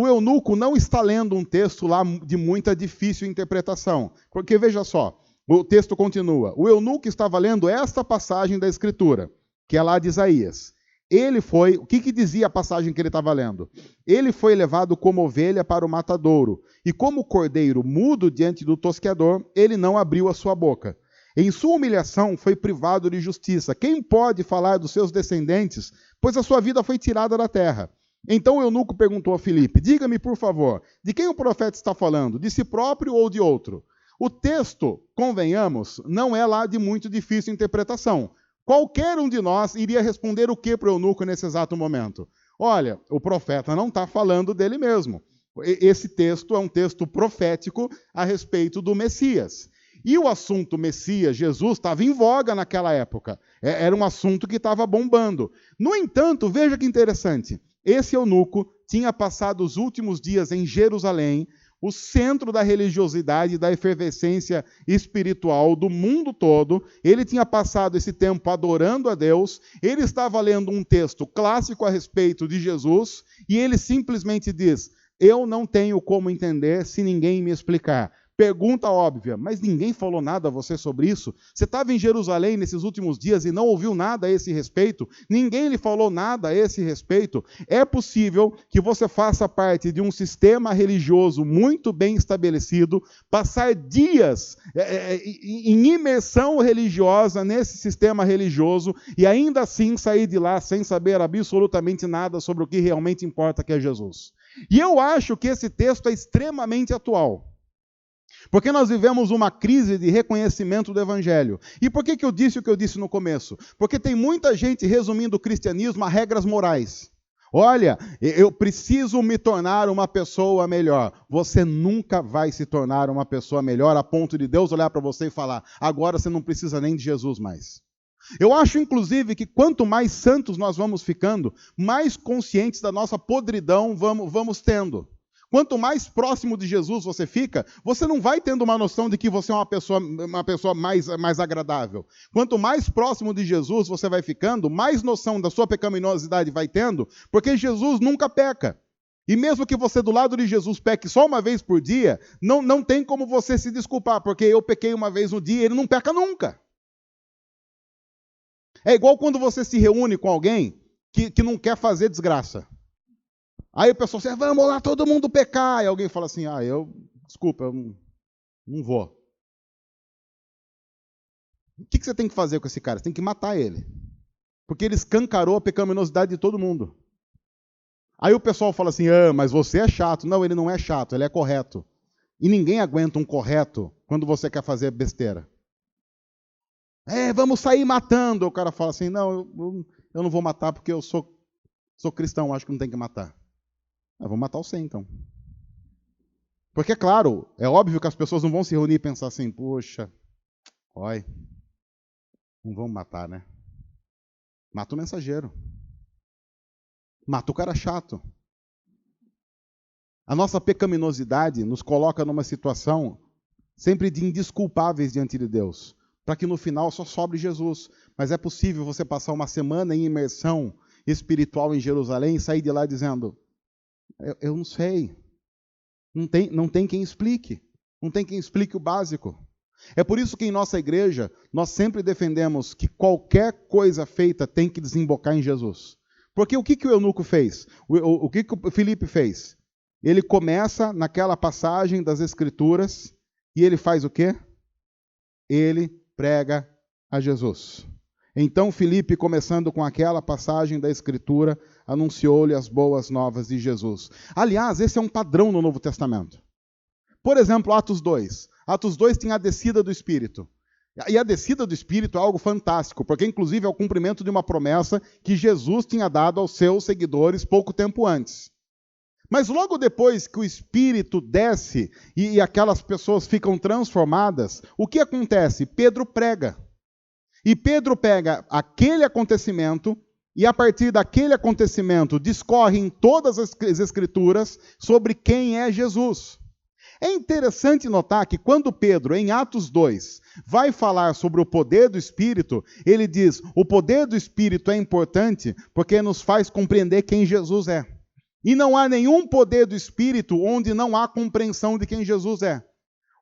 eunuco não está lendo um texto lá de muita difícil interpretação. Porque, veja só, O texto continua. O eunuco estava lendo esta passagem da Escritura, que é lá de Isaías. Ele foi, o que dizia a passagem que ele estava lendo? Ele foi levado como ovelha para o matadouro, e como cordeiro mudo diante do tosqueador, ele não abriu a sua boca. Em sua humilhação foi privado de justiça. Quem pode falar dos seus descendentes, pois a sua vida foi tirada da terra? Então o eunuco perguntou a Filipe, diga-me, por favor, de quem o profeta está falando? De si próprio ou de outro? O texto, convenhamos, não é lá de muito difícil interpretação. Qualquer um de nós iria responder o que para o eunuco nesse exato momento? Olha, o profeta não está falando dele mesmo. Esse texto é um texto profético a respeito do Messias. E o assunto Messias, Jesus, estava em voga naquela época. Era um assunto que estava bombando. No entanto, veja que interessante. Esse eunuco tinha passado os últimos dias em Jerusalém, o centro da religiosidade e da efervescência espiritual do mundo todo. Ele tinha passado esse tempo adorando a Deus, ele estava lendo um texto clássico a respeito de Jesus, e ele simplesmente diz, eu não tenho como entender se ninguém me explicar. Pergunta óbvia, mas ninguém falou nada a você sobre isso? Você estava em Jerusalém nesses últimos dias e não ouviu nada a esse respeito? Ninguém lhe falou nada a esse respeito? É possível que você faça parte de um sistema religioso muito bem estabelecido, passar dias em imersão religiosa nesse sistema religioso e ainda assim sair de lá sem saber absolutamente nada sobre o que realmente importa, que é Jesus. E eu acho que esse texto é extremamente atual. Porque nós vivemos uma crise de reconhecimento do Evangelho. E por que eu disse o que eu disse no começo? Porque tem muita gente resumindo o cristianismo a regras morais. Olha, eu preciso me tornar uma pessoa melhor. Você nunca vai se tornar uma pessoa melhor a ponto de Deus olhar para você e falar, agora você não precisa nem de Jesus mais. Eu acho, inclusive, que quanto mais santos nós vamos ficando, mais conscientes da nossa podridão vamos tendo. Quanto mais próximo de Jesus você fica, você não vai tendo uma noção de que você é uma pessoa mais agradável. Quanto mais próximo de Jesus você vai ficando, mais noção da sua pecaminosidade vai tendo, porque Jesus nunca peca. E mesmo que você do lado de Jesus peque só uma vez por dia, não tem como você se desculpar, porque eu pequei uma vez no dia, ele não peca nunca. É igual quando você se reúne com alguém que não quer fazer desgraça. Aí o pessoal diz, vamos lá todo mundo pecar. E alguém fala assim, desculpa, eu não vou. O que você tem que fazer com esse cara? Você tem que matar ele. Porque ele escancarou a pecaminosidade de todo mundo. Aí o pessoal fala assim, mas você é chato. Não, ele não é chato, ele é correto. E ninguém aguenta um correto quando você quer fazer besteira. Vamos sair matando. O cara fala assim, não, eu não vou matar porque eu sou cristão, acho que não tem que matar. Vou matar você então. Porque, claro, é óbvio que as pessoas não vão se reunir e pensar assim, poxa, não vamos matar, né? Mata o mensageiro. Mata o cara chato. A nossa pecaminosidade nos coloca numa situação sempre de indesculpáveis diante de Deus, para que no final só sobre Jesus. Mas é possível você passar uma semana em imersão espiritual em Jerusalém e sair de lá dizendo, eu não sei, não tem quem explique, não tem quem explique o básico. É por isso que em nossa igreja nós sempre defendemos que qualquer coisa feita tem que desembocar em Jesus. Porque o que o eunuco fez? O que o Filipe fez? Ele começa naquela passagem das Escrituras e ele faz o quê? Ele prega a Jesus. Então Filipe, começando com aquela passagem da Escritura, anunciou-lhe as boas novas de Jesus. Aliás, esse é um padrão no Novo Testamento. Por exemplo, Atos 2. Atos 2 tem a descida do Espírito. E a descida do Espírito é algo fantástico, porque inclusive é o cumprimento de uma promessa que Jesus tinha dado aos seus seguidores pouco tempo antes. Mas logo depois que o Espírito desce e aquelas pessoas ficam transformadas, o que acontece? Pedro prega. E Pedro pega aquele acontecimento e a partir daquele acontecimento discorre em todas as Escrituras sobre quem é Jesus. É interessante notar que quando Pedro, em Atos 2, vai falar sobre o poder do Espírito, ele diz, o poder do Espírito é importante porque nos faz compreender quem Jesus é. E não há nenhum poder do Espírito onde não há compreensão de quem Jesus é.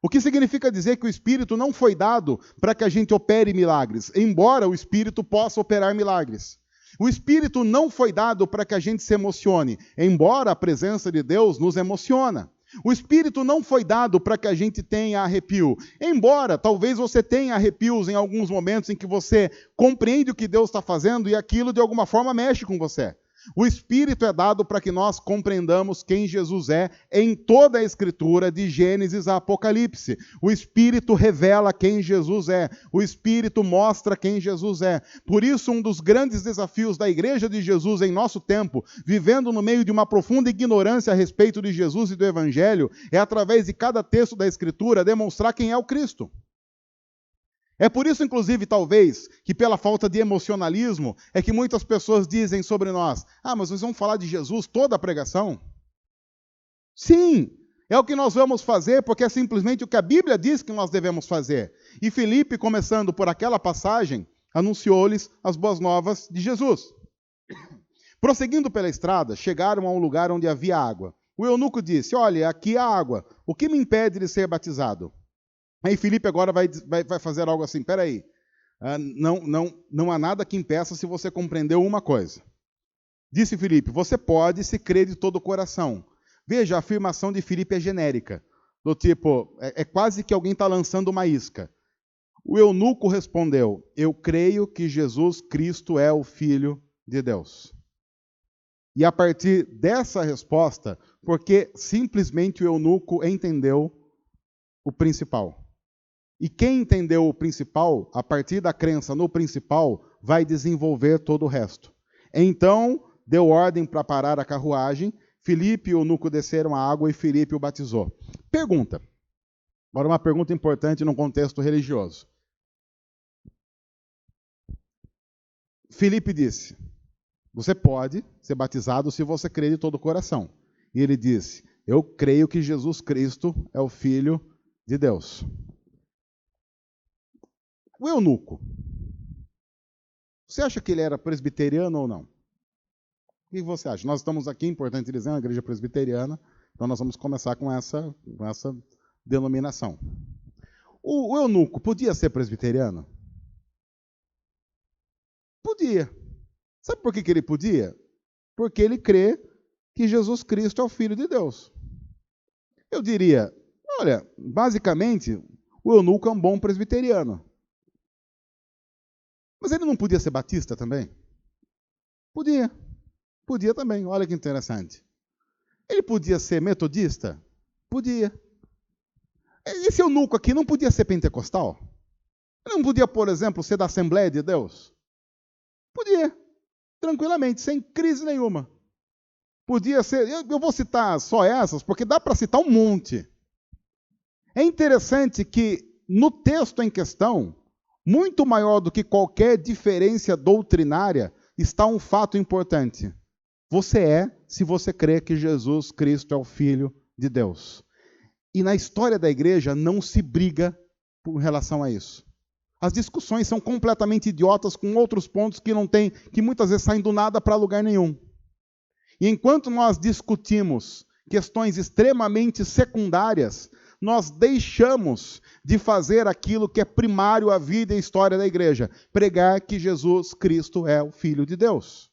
O que significa dizer que o Espírito não foi dado para que a gente opere milagres, embora o Espírito possa operar milagres. O Espírito não foi dado para que a gente se emocione, embora a presença de Deus nos emociona. O Espírito não foi dado para que a gente tenha arrepio, embora talvez você tenha arrepios em alguns momentos em que você compreende o que Deus está fazendo e aquilo de alguma forma mexe com você. O Espírito é dado para que nós compreendamos quem Jesus é em toda a Escritura, de Gênesis a Apocalipse. O Espírito revela quem Jesus é. O Espírito mostra quem Jesus é. Por isso, um dos grandes desafios da Igreja de Jesus em nosso tempo, vivendo no meio de uma profunda ignorância a respeito de Jesus e do Evangelho, é através de cada texto da Escritura demonstrar quem é o Cristo. É por isso, inclusive, talvez, que pela falta de emocionalismo, é que muitas pessoas dizem sobre nós: mas vocês vão falar de Jesus toda a pregação? Sim, é o que nós vamos fazer, porque é simplesmente o que a Bíblia diz que nós devemos fazer. E Filipe, começando por aquela passagem, anunciou-lhes as boas novas de Jesus. Prosseguindo pela estrada, chegaram a um lugar onde havia água. O eunuco disse: olha, aqui há água, o que me impede de ser batizado? Aí Filipe agora vai fazer algo assim: peraí, não há nada que impeça se você compreendeu uma coisa. Disse Filipe: você pode se crer de todo o coração. Veja, a afirmação de Filipe é genérica, do tipo, é quase que alguém está lançando uma isca. O eunuco respondeu: eu creio que Jesus Cristo é o Filho de Deus. E a partir dessa resposta, porque simplesmente o eunuco entendeu o principal. E quem entendeu o principal, a partir da crença no principal, vai desenvolver todo o resto. Então, deu ordem para parar a carruagem, Filipe e o eunuco desceram a água e Filipe o batizou. Pergunta. Agora uma pergunta importante num contexto religioso. Filipe disse: você pode ser batizado se você crer de todo o coração. E ele disse: eu creio que Jesus Cristo é o Filho de Deus. O eunuco, você acha que ele era presbiteriano ou não? O que você acha? Nós estamos aqui, importante dizer, na igreja presbiteriana, então nós vamos começar com essa denominação. O eunuco podia ser presbiteriano? Podia. Sabe por que ele podia? Porque ele crê que Jesus Cristo é o Filho de Deus. Eu diria, olha, basicamente, o eunuco é um bom presbiteriano. Mas ele não podia ser batista também? Podia. Podia também, olha que interessante. Ele podia ser metodista? Podia. Esse eunuco aqui não podia ser pentecostal? Ele não podia, por exemplo, ser da Assembleia de Deus? Podia. Tranquilamente, sem crise nenhuma. Podia ser. Eu vou citar só essas, porque dá para citar um monte. É interessante que no texto em questão, muito maior do que qualquer diferença doutrinária, está um fato importante. Você é, se você crê que Jesus Cristo é o Filho de Deus. E na história da igreja não se briga por relação a isso. As discussões são completamente idiotas com outros pontos que muitas vezes saem do nada para lugar nenhum. E enquanto nós discutimos questões extremamente secundárias, nós deixamos de fazer aquilo que é primário à vida e à história da igreja: pregar que Jesus Cristo é o Filho de Deus.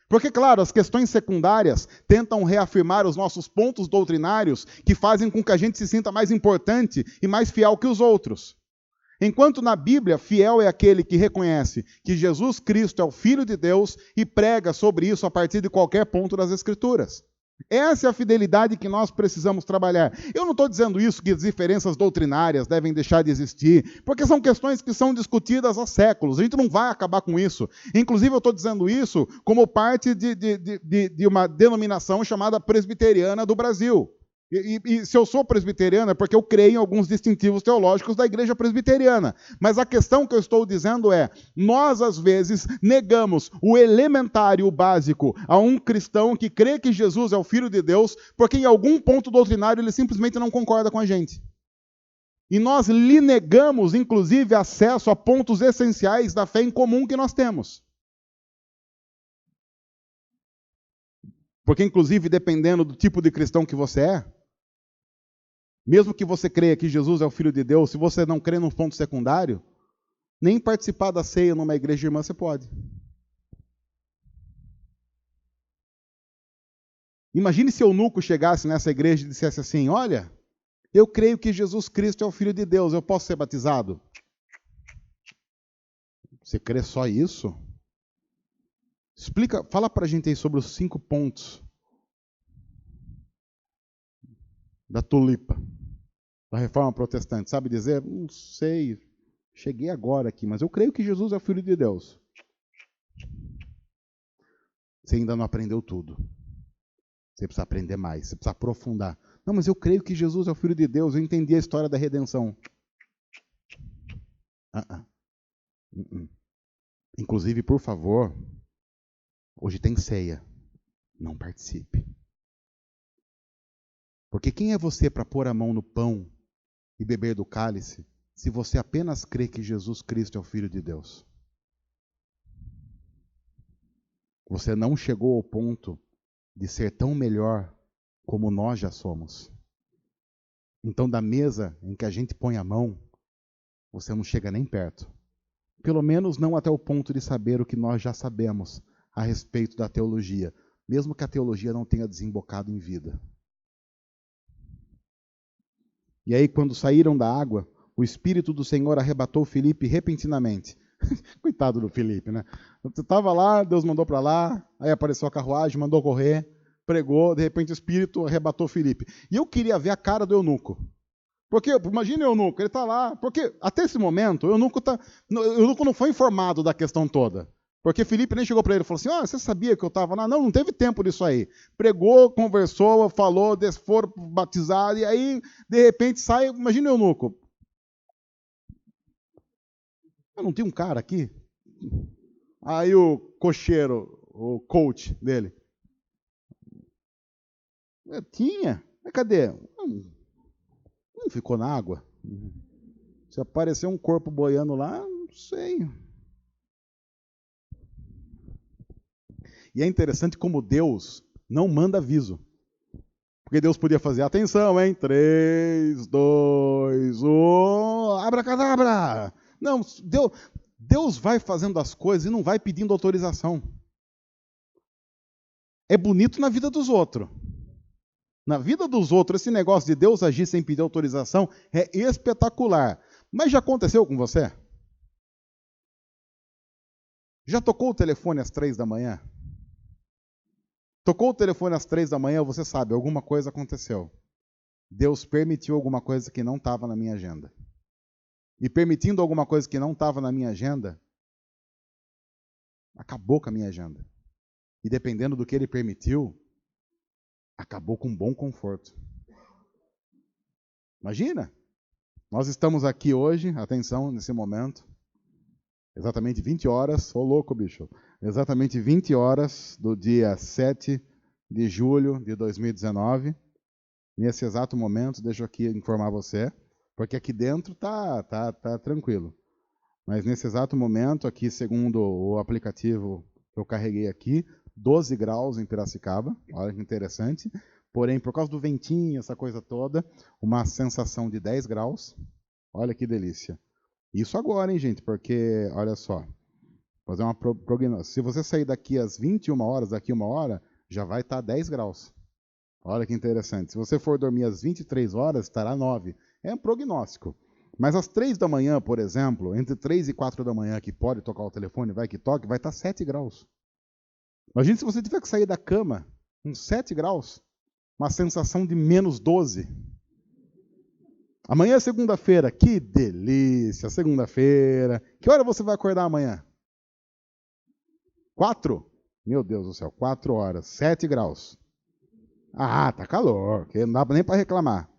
Porque, claro, as questões secundárias tentam reafirmar os nossos pontos doutrinários que fazem com que a gente se sinta mais importante e mais fiel que os outros. Enquanto na Bíblia, fiel é aquele que reconhece que Jesus Cristo é o Filho de Deus e prega sobre isso a partir de qualquer ponto das Escrituras. Essa é a fidelidade que nós precisamos trabalhar. Eu não estou dizendo isso, que as diferenças doutrinárias devem deixar de existir, porque são questões que são discutidas há séculos. A gente não vai acabar com isso. Inclusive, eu estou dizendo isso como parte de uma denominação chamada Presbiteriana do Brasil. E se eu sou presbiteriano é porque eu creio em alguns distintivos teológicos da igreja presbiteriana. Mas a questão que eu estou dizendo é, nós às vezes negamos o elementário, o básico, a um cristão que crê que Jesus é o Filho de Deus, porque em algum ponto doutrinário ele simplesmente não concorda com a gente. E nós lhe negamos, inclusive, acesso a pontos essenciais da fé em comum que nós temos. Porque, inclusive, dependendo do tipo de cristão que você é, Mesmo que você creia que Jesus é o Filho de Deus, se você não crê num ponto secundário, nem participar da ceia numa igreja irmã você pode. Imagine se eunuco chegasse nessa igreja e dissesse assim: olha, eu creio que Jesus Cristo é o Filho de Deus, eu posso ser batizado? Você crê só isso? Explica, fala pra gente aí sobre os 5 pontos da tulipa, da reforma protestante. Sabe dizer? Não sei, cheguei agora aqui, mas eu creio que Jesus é o Filho de Deus. Você ainda não aprendeu tudo. Você precisa aprender mais, você precisa aprofundar. Não, mas eu creio que Jesus é o Filho de Deus, eu entendi a história da redenção. Inclusive, por favor, hoje tem ceia. Não participe. Porque quem é você para pôr a mão no pão e beber do cálice, se você apenas crê que Jesus Cristo é o Filho de Deus? Você não chegou ao ponto de ser tão melhor como nós já somos. Então, da mesa em que a gente põe a mão, você não chega nem perto. Pelo menos não até o ponto de saber o que nós já sabemos a respeito da teologia, mesmo que a teologia não tenha desembocado em vida. E aí, quando saíram da água, o Espírito do Senhor arrebatou Filipe repentinamente. Coitado do Filipe, né? Estava lá, Deus mandou para lá, aí apareceu a carruagem, mandou correr, pregou, de repente o Espírito arrebatou Filipe. E eu queria ver a cara do eunuco. Porque, imagina o eunuco, ele está lá, porque até esse momento, o eunuco não foi informado da questão toda. Porque Filipe nem chegou para ele e falou assim: você sabia que eu estava lá? Não teve tempo disso aí. Pregou, conversou, falou, foram batizados, e aí, de repente, sai, imagina o eunuco. Não tem um cara aqui? Aí o cocheiro, o coach dele. Tinha. Mas cadê? Não ficou na água. Se aparecer um corpo boiando lá, não sei. E é interessante como Deus não manda aviso. Porque Deus podia fazer, atenção, hein? 3, 2, 1, abracadabra! Não, Deus vai fazendo as coisas e não vai pedindo autorização. É bonito na vida dos outros. Na vida dos outros, esse negócio de Deus agir sem pedir autorização é espetacular. Mas já aconteceu com você? Já tocou o telefone às 3 da manhã? Tocou o telefone às 3 da manhã, você sabe, alguma coisa aconteceu. Deus permitiu alguma coisa que não estava na minha agenda. E permitindo alguma coisa que não estava na minha agenda, acabou com a minha agenda. E dependendo do que ele permitiu, acabou com um bom conforto. Imagina, nós estamos aqui hoje, atenção, nesse momento, exatamente 20 horas, ô louco bicho, exatamente 20 horas do dia 7 de julho de 2019. Nesse exato momento, deixa eu aqui informar você, porque aqui dentro tá tranquilo. Mas nesse exato momento, aqui segundo o aplicativo que eu carreguei aqui, 12 graus em Piracicaba, olha que interessante. Porém, por causa do ventinho, essa coisa toda, uma sensação de 10 graus. Olha que delícia. Isso agora, hein, gente? Porque, olha só, fazer uma prognose. Se você sair daqui às 21 horas, daqui 1 hora, já vai estar 10 graus. Olha que interessante. Se você for dormir às 23 horas, estará 9. É um prognóstico. Mas às 3 da manhã, por exemplo, entre 3 e 4 da manhã, que pode tocar o telefone, vai que toque, vai estar 7 graus. Imagine se você tiver que sair da cama com 7 graus, uma sensação de menos 12. Amanhã é segunda-feira, que delícia, segunda-feira. Que hora você vai acordar amanhã? 4? Meu Deus do céu, 4 horas, 7 graus. Ah, tá calor, que não dá nem para reclamar.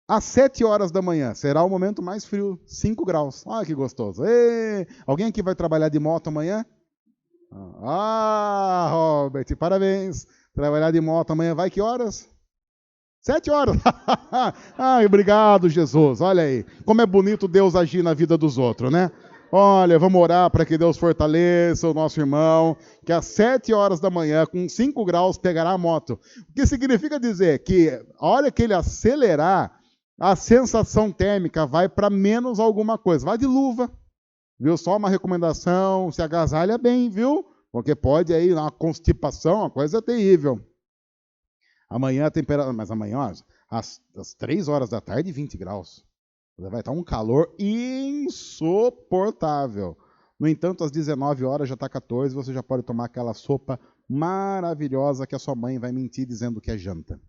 Às 7 horas da manhã, será o momento mais frio, 5 graus. Olha que gostoso. Ei, alguém aqui vai trabalhar de moto amanhã? Ah, Robert, parabéns. Trabalhar de moto amanhã vai que horas? 7 horas. Ai, obrigado, Jesus. Olha aí, como é bonito Deus agir na vida dos outros, né? Olha, vamos orar para que Deus fortaleça o nosso irmão, que às 7 horas da manhã, com 5 graus, pegará a moto. O que significa dizer que a hora que ele acelerar, A sensação térmica vai para menos alguma coisa. Vai de luva, viu? Só uma recomendação, se agasalha bem, viu? Porque pode aí uma constipação, uma coisa terrível. Amanhã a temperatura, mas amanhã, ó, às 3 horas da tarde, 20 graus. Vai estar um calor insuportável. No entanto, às 19 horas já está 14, você já pode tomar aquela sopa maravilhosa que a sua mãe vai mentir dizendo que é janta.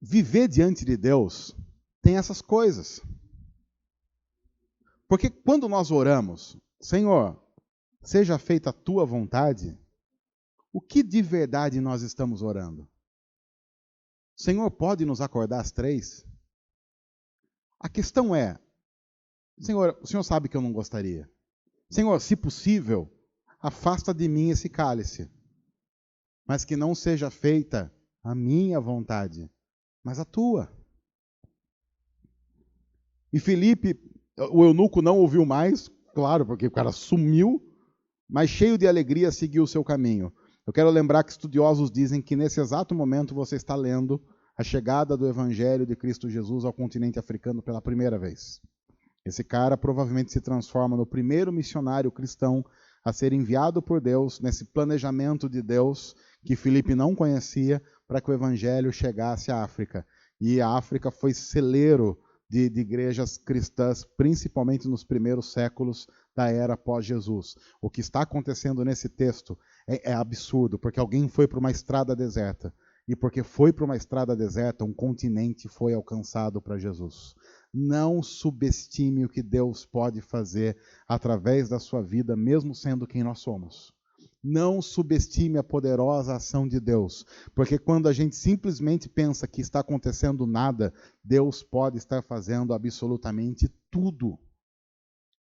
Viver diante de Deus tem essas coisas. Porque quando nós oramos, Senhor, seja feita a tua vontade, o que de verdade nós estamos orando? Senhor, pode nos acordar às 3? A questão é, Senhor, o Senhor sabe que eu não gostaria. Senhor, se possível, afasta de mim esse cálice, mas que não seja feita a minha vontade, mas a tua. E Filipe, o eunuco não ouviu mais, claro, porque o cara sumiu, mas cheio de alegria seguiu o seu caminho. Eu quero lembrar que estudiosos dizem que nesse exato momento você está lendo a chegada do Evangelho de Cristo Jesus ao continente africano pela primeira vez. Esse cara provavelmente se transforma no primeiro missionário cristão a ser enviado por Deus, nesse planejamento de Deus que Filipe não conhecia, para que o Evangelho chegasse à África. E a África foi celeiro de igrejas cristãs, principalmente nos primeiros séculos da era pós-Jesus. O que está acontecendo nesse texto é absurdo, porque alguém foi para uma estrada deserta. E porque foi para uma estrada deserta, um continente foi alcançado para Jesus. Não subestime o que Deus pode fazer através da sua vida, mesmo sendo quem nós somos. Não subestime a poderosa ação de Deus, porque quando a gente simplesmente pensa que está acontecendo nada, Deus pode estar fazendo absolutamente tudo.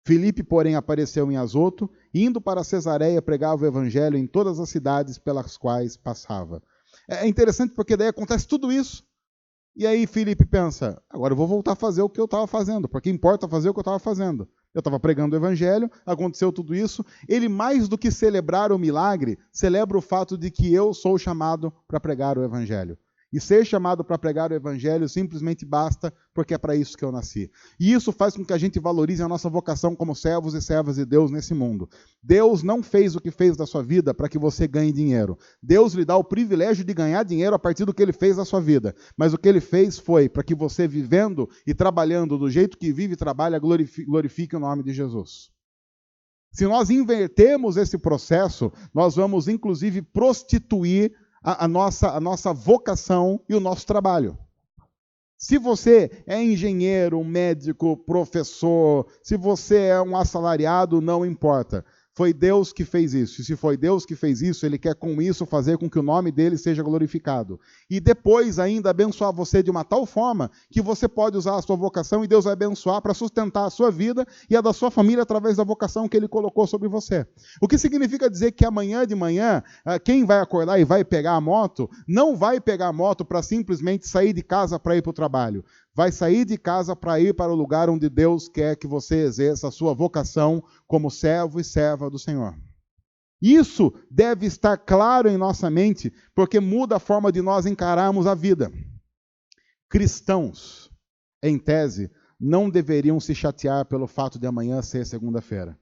Filipe, porém, apareceu em Azoto, indo para Cesareia, pregava o evangelho em todas as cidades pelas quais passava. É interessante porque daí acontece tudo isso, e aí Filipe pensa, agora eu vou voltar a fazer o que eu estava fazendo, porque importa fazer o que eu estava fazendo. Eu estava pregando o evangelho, aconteceu tudo isso. Ele, mais do que celebrar o milagre, celebra o fato de que eu sou chamado para pregar o evangelho. E ser chamado para pregar o evangelho simplesmente basta, porque é para isso que eu nasci. E isso faz com que a gente valorize a nossa vocação como servos e servas de Deus nesse mundo. Deus não fez o que fez da sua vida para que você ganhe dinheiro. Deus lhe dá o privilégio de ganhar dinheiro a partir do que ele fez da sua vida. Mas o que ele fez foi para que você, vivendo e trabalhando do jeito que vive e trabalha, glorifique o nome de Jesus. Se nós invertermos esse processo, nós vamos inclusive prostituir a nossa vocação e o nosso trabalho. Se você é engenheiro, médico, professor, se você é um assalariado, não importa. Foi Deus que fez isso. E se foi Deus que fez isso, Ele quer com isso fazer com que o nome dele seja glorificado. E depois ainda abençoar você de uma tal forma que você pode usar a sua vocação e Deus vai abençoar para sustentar a sua vida e a da sua família através da vocação que Ele colocou sobre você. O que significa dizer que amanhã de manhã, quem vai acordar e vai pegar a moto, não vai pegar a moto para simplesmente sair de casa para ir para o trabalho. Vai sair de casa para ir para o lugar onde Deus quer que você exerça a sua vocação como servo e serva do Senhor. Isso deve estar claro em nossa mente, porque muda a forma de nós encararmos a vida. Cristãos, em tese, não deveriam se chatear pelo fato de amanhã ser segunda-feira.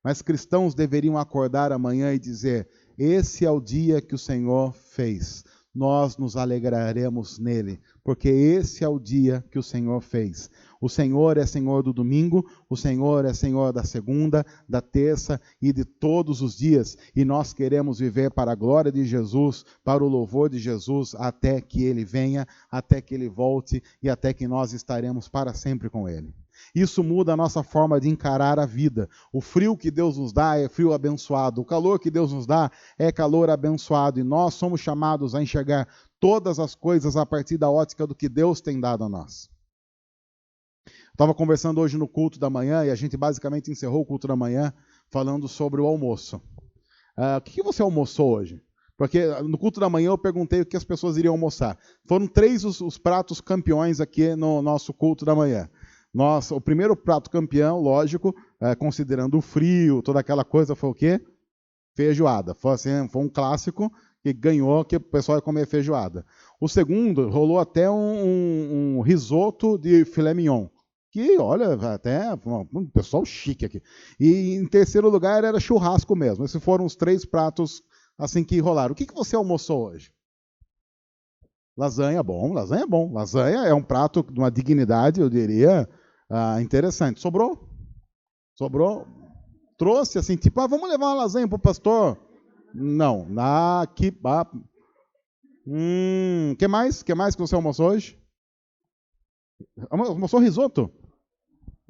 Mas cristãos deveriam acordar amanhã e dizer: esse é o dia que o Senhor fez. Nós nos alegraremos nele, porque esse é o dia que o Senhor fez. O Senhor é Senhor do domingo, o Senhor é Senhor da segunda, da terça e de todos os dias. E nós queremos viver para a glória de Jesus, para o louvor de Jesus, até que Ele venha, até que Ele volte e até que nós estaremos para sempre com Ele. Isso muda a nossa forma de encarar a vida. O frio que Deus nos dá é frio abençoado. O calor que Deus nos dá é calor abençoado. E nós somos chamados a enxergar todas as coisas a partir da ótica do que Deus tem dado a nós. Estava conversando hoje no culto da manhã e a gente basicamente encerrou o culto da manhã falando sobre o almoço. O que você almoçou hoje? Porque no culto da manhã eu perguntei o que as pessoas iriam almoçar. Foram 3 os pratos campeões aqui no nosso culto da manhã. O primeiro prato campeão, lógico, considerando o frio, toda aquela coisa, foi o quê? feijoada. Foi um clássico que ganhou, que o pessoal ia comer feijoada. O segundo, rolou até um risoto de filé mignon. Que, olha, até um pessoal chique aqui. E em terceiro lugar era churrasco mesmo. Esses foram os 3 pratos assim que rolaram. O que você almoçou hoje? Lasanha, bom, lasanha é bom. Lasanha é um prato de uma dignidade, eu diria, interessante. Sobrou? Sobrou? Trouxe assim, tipo, vamos levar uma lasanha pro pastor? Não. Que mais? Que mais que você almoçou hoje? Almoçou risoto?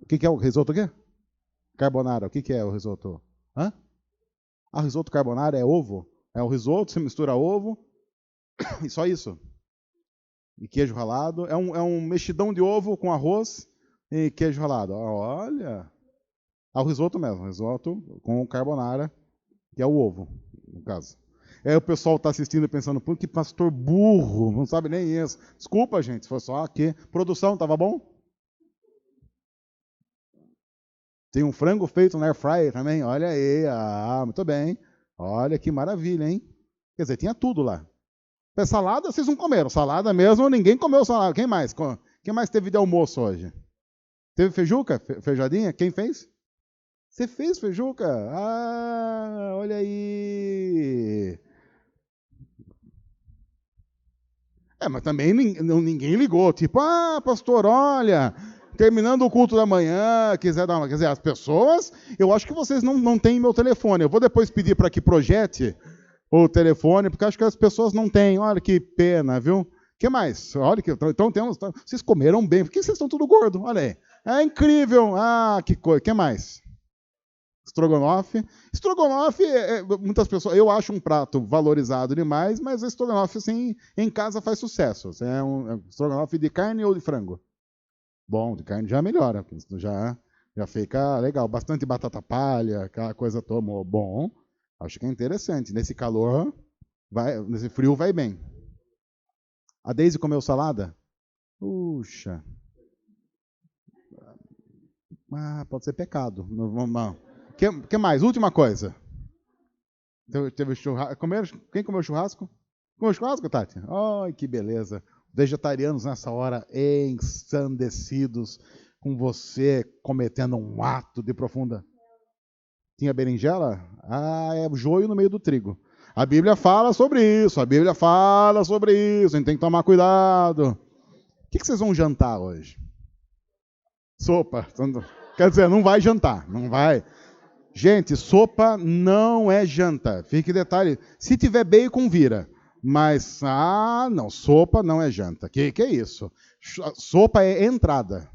O que é o risoto? O quê? Carbonara. O que é o risoto? Hã? Risoto carbonara é ovo? É o risoto, você mistura ovo e só isso. E queijo ralado. É um mexidão de ovo com arroz e queijo ralado. Olha. O risoto mesmo. Risoto com carbonara, que é o ovo, no caso. O pessoal está assistindo pensando, pô, que pastor burro, não sabe nem isso. Desculpa, gente, foi só aqui. Produção, estava bom? Tem um frango feito na air fryer também. Olha aí, muito bem. Olha que maravilha, hein? Quer dizer, tinha tudo lá. Salada vocês não comeram. Salada mesmo, ninguém comeu salada. Quem mais? Quem mais teve de almoço hoje? Teve feijuca? Feijadinha? Quem fez? Você fez feijuca? Olha aí. Mas também ninguém ligou. Tipo, pastor, olha, terminando o culto da manhã, quiser dar uma... Quer dizer, as pessoas, eu acho que vocês não têm meu telefone. Eu vou depois pedir para que projete o telefone, porque acho que as pessoas não têm. Olha que pena, viu? O que mais? Olha que então temos. Vocês comeram bem. Por que vocês estão tudo gordo? Olha aí. É incrível. Que coisa. O que mais? Estrogonofe. Estrogonofe, muitas pessoas. Eu acho um prato valorizado demais, mas o estrogonofe, assim, em casa faz sucesso. É um estrogonofe de carne ou de frango? Bom, de carne já melhora. Já fica legal. Bastante batata palha, aquela coisa toda. Bom. Acho que é interessante. Nesse calor, nesse frio, vai bem. A Deise comeu salada? Puxa. Pode ser pecado. Que mais? Última coisa. Teve churrasco. Quem comeu churrasco? Comeu churrasco, Tati? Ai, que beleza. Vegetarianos nessa hora ensandecidos com você cometendo um ato de profunda... Tinha berinjela? É o joio no meio do trigo. A Bíblia fala sobre isso. A gente tem que tomar cuidado. O que vocês vão jantar hoje? Sopa. Quer dizer, não vai jantar. Não vai. Gente, sopa não é janta. Fique detalhe. Se tiver bacon, vira. Mas, não. Sopa não é janta. Que é isso? Sopa é entrada.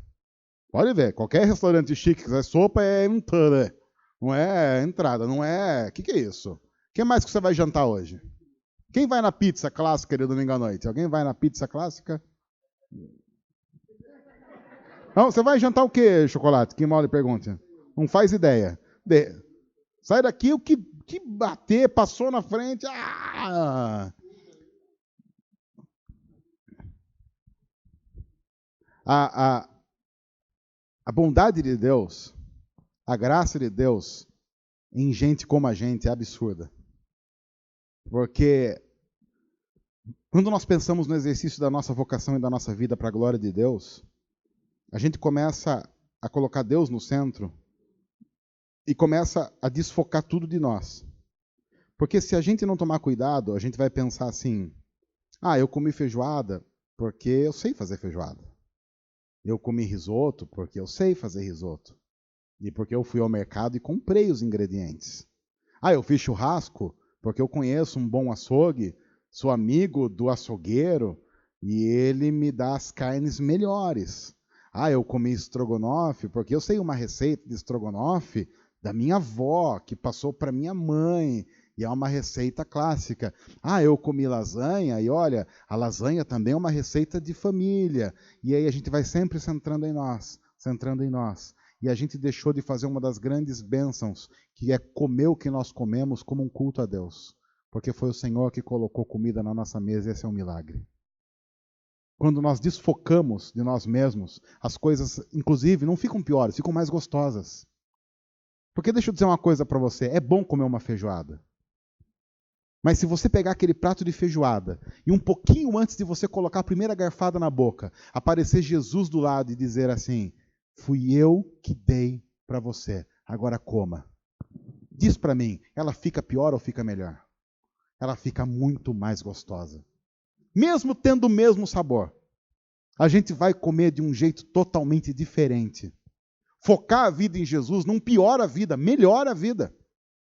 Pode ver. Qualquer restaurante chique que quiser sopa é entrada. Não é entrada, não é... O que é isso? O que mais que você vai jantar hoje? Quem vai na pizza clássica de domingo à noite? Alguém vai na pizza clássica? Não, você vai jantar o quê, Chocolate? Que mal lhe pergunte. Não faz ideia. Sai daqui, o que bater, passou na frente. A bondade de Deus... A graça de Deus em gente como a gente é absurda. Porque quando nós pensamos no exercício da nossa vocação e da nossa vida para a glória de Deus, a gente começa a colocar Deus no centro e começa a desfocar tudo de nós. Porque se a gente não tomar cuidado, a gente vai pensar assim, eu comi feijoada porque eu sei fazer feijoada. Eu comi risoto porque eu sei fazer risoto. E porque eu fui ao mercado e comprei os ingredientes. Eu fiz churrasco porque eu conheço um bom açougue, sou amigo do açougueiro e ele me dá as carnes melhores. Eu comi estrogonofe porque eu sei uma receita de estrogonofe da minha avó, que passou para minha mãe, e é uma receita clássica. Eu comi lasanha, e olha, a lasanha também é uma receita de família. E aí a gente vai sempre centrando em nós. E a gente deixou de fazer uma das grandes bênçãos, que é comer o que nós comemos como um culto a Deus. Porque foi o Senhor que colocou comida na nossa mesa e esse é um milagre. Quando nós desfocamos de nós mesmos, as coisas, inclusive, não ficam piores, ficam mais gostosas. Porque deixa eu dizer uma coisa para você, é bom comer uma feijoada. Mas se você pegar aquele prato de feijoada e um pouquinho antes de você colocar a primeira garfada na boca, aparecer Jesus do lado e dizer assim: fui eu que dei para você, agora coma. Diz para mim, ela fica pior ou fica melhor? Ela fica muito mais gostosa. Mesmo tendo o mesmo sabor, a gente vai comer de um jeito totalmente diferente. Focar a vida em Jesus não piora a vida, melhora a vida.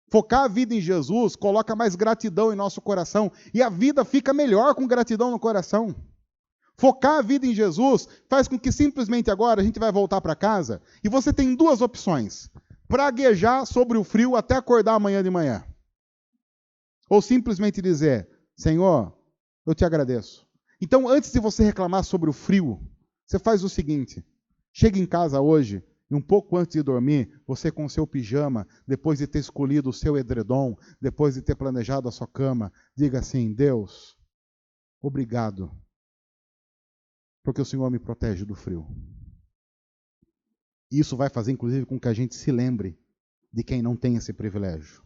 Focar a vida em Jesus coloca mais gratidão em nosso coração e a vida fica melhor com gratidão no coração. Focar a vida em Jesus faz com que simplesmente agora a gente vai voltar para casa e você tem duas opções: praguejar sobre o frio até acordar amanhã de manhã. Ou simplesmente dizer: Senhor, eu te agradeço. Então, antes de você reclamar sobre o frio, você faz o seguinte: chega em casa hoje e um pouco antes de dormir, você com o seu pijama, depois de ter escolhido o seu edredom, depois de ter planejado a sua cama, diga assim: Deus, obrigado, porque o Senhor me protege do frio. Isso vai fazer, inclusive, com que a gente se lembre de quem não tem esse privilégio.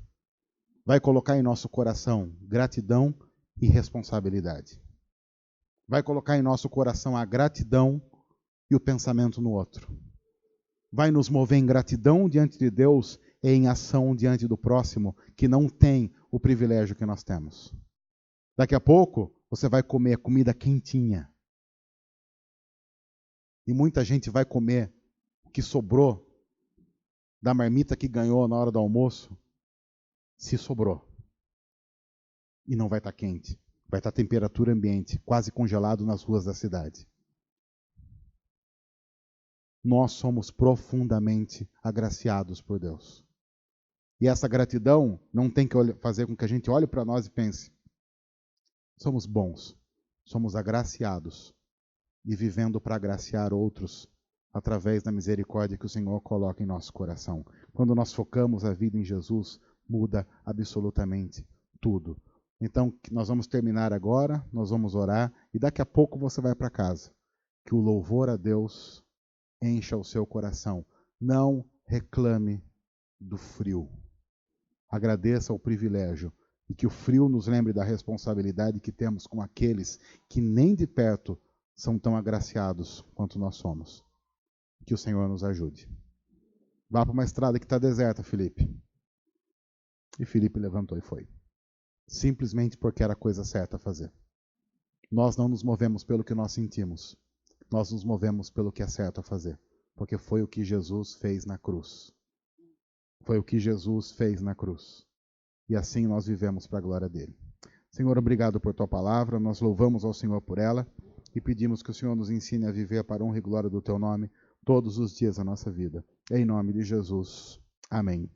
Vai colocar em nosso coração gratidão e responsabilidade. Vai colocar em nosso coração a gratidão e o pensamento no outro. Vai nos mover em gratidão diante de Deus e em ação diante do próximo, que não tem o privilégio que nós temos. Daqui a pouco, você vai comer comida quentinha. E muita gente vai comer o que sobrou da marmita que ganhou na hora do almoço, se sobrou. E não vai estar quente. Vai estar temperatura ambiente, quase congelado nas ruas da cidade. Nós somos profundamente agraciados por Deus. E essa gratidão não tem que fazer com que a gente olhe para nós e pense: somos bons, somos agraciados e vivendo para agraciar outros através da misericórdia que o Senhor coloca em nosso coração. Quando nós focamos a vida em Jesus, muda absolutamente tudo. Então, nós vamos terminar agora, nós vamos orar e daqui a pouco você vai para casa. Que o louvor a Deus encha o seu coração. Não reclame do frio. Agradeça o privilégio e que o frio nos lembre da responsabilidade que temos com aqueles que nem de perto são tão agraciados quanto nós somos. Que o Senhor nos ajude. Vá para uma estrada que está deserta, Felipe. E Felipe levantou e foi. Simplesmente porque era a coisa certa a fazer. Nós não nos movemos pelo que nós sentimos. Nós nos movemos pelo que é certo a fazer. Porque foi o que Jesus fez na cruz. Foi o que Jesus fez na cruz. E assim nós vivemos para a glória dele. Senhor, obrigado por tua palavra. Nós louvamos ao Senhor por ela e pedimos que o Senhor nos ensine a viver para a honra e glória do teu nome todos os dias da nossa vida. Em nome de Jesus. Amém.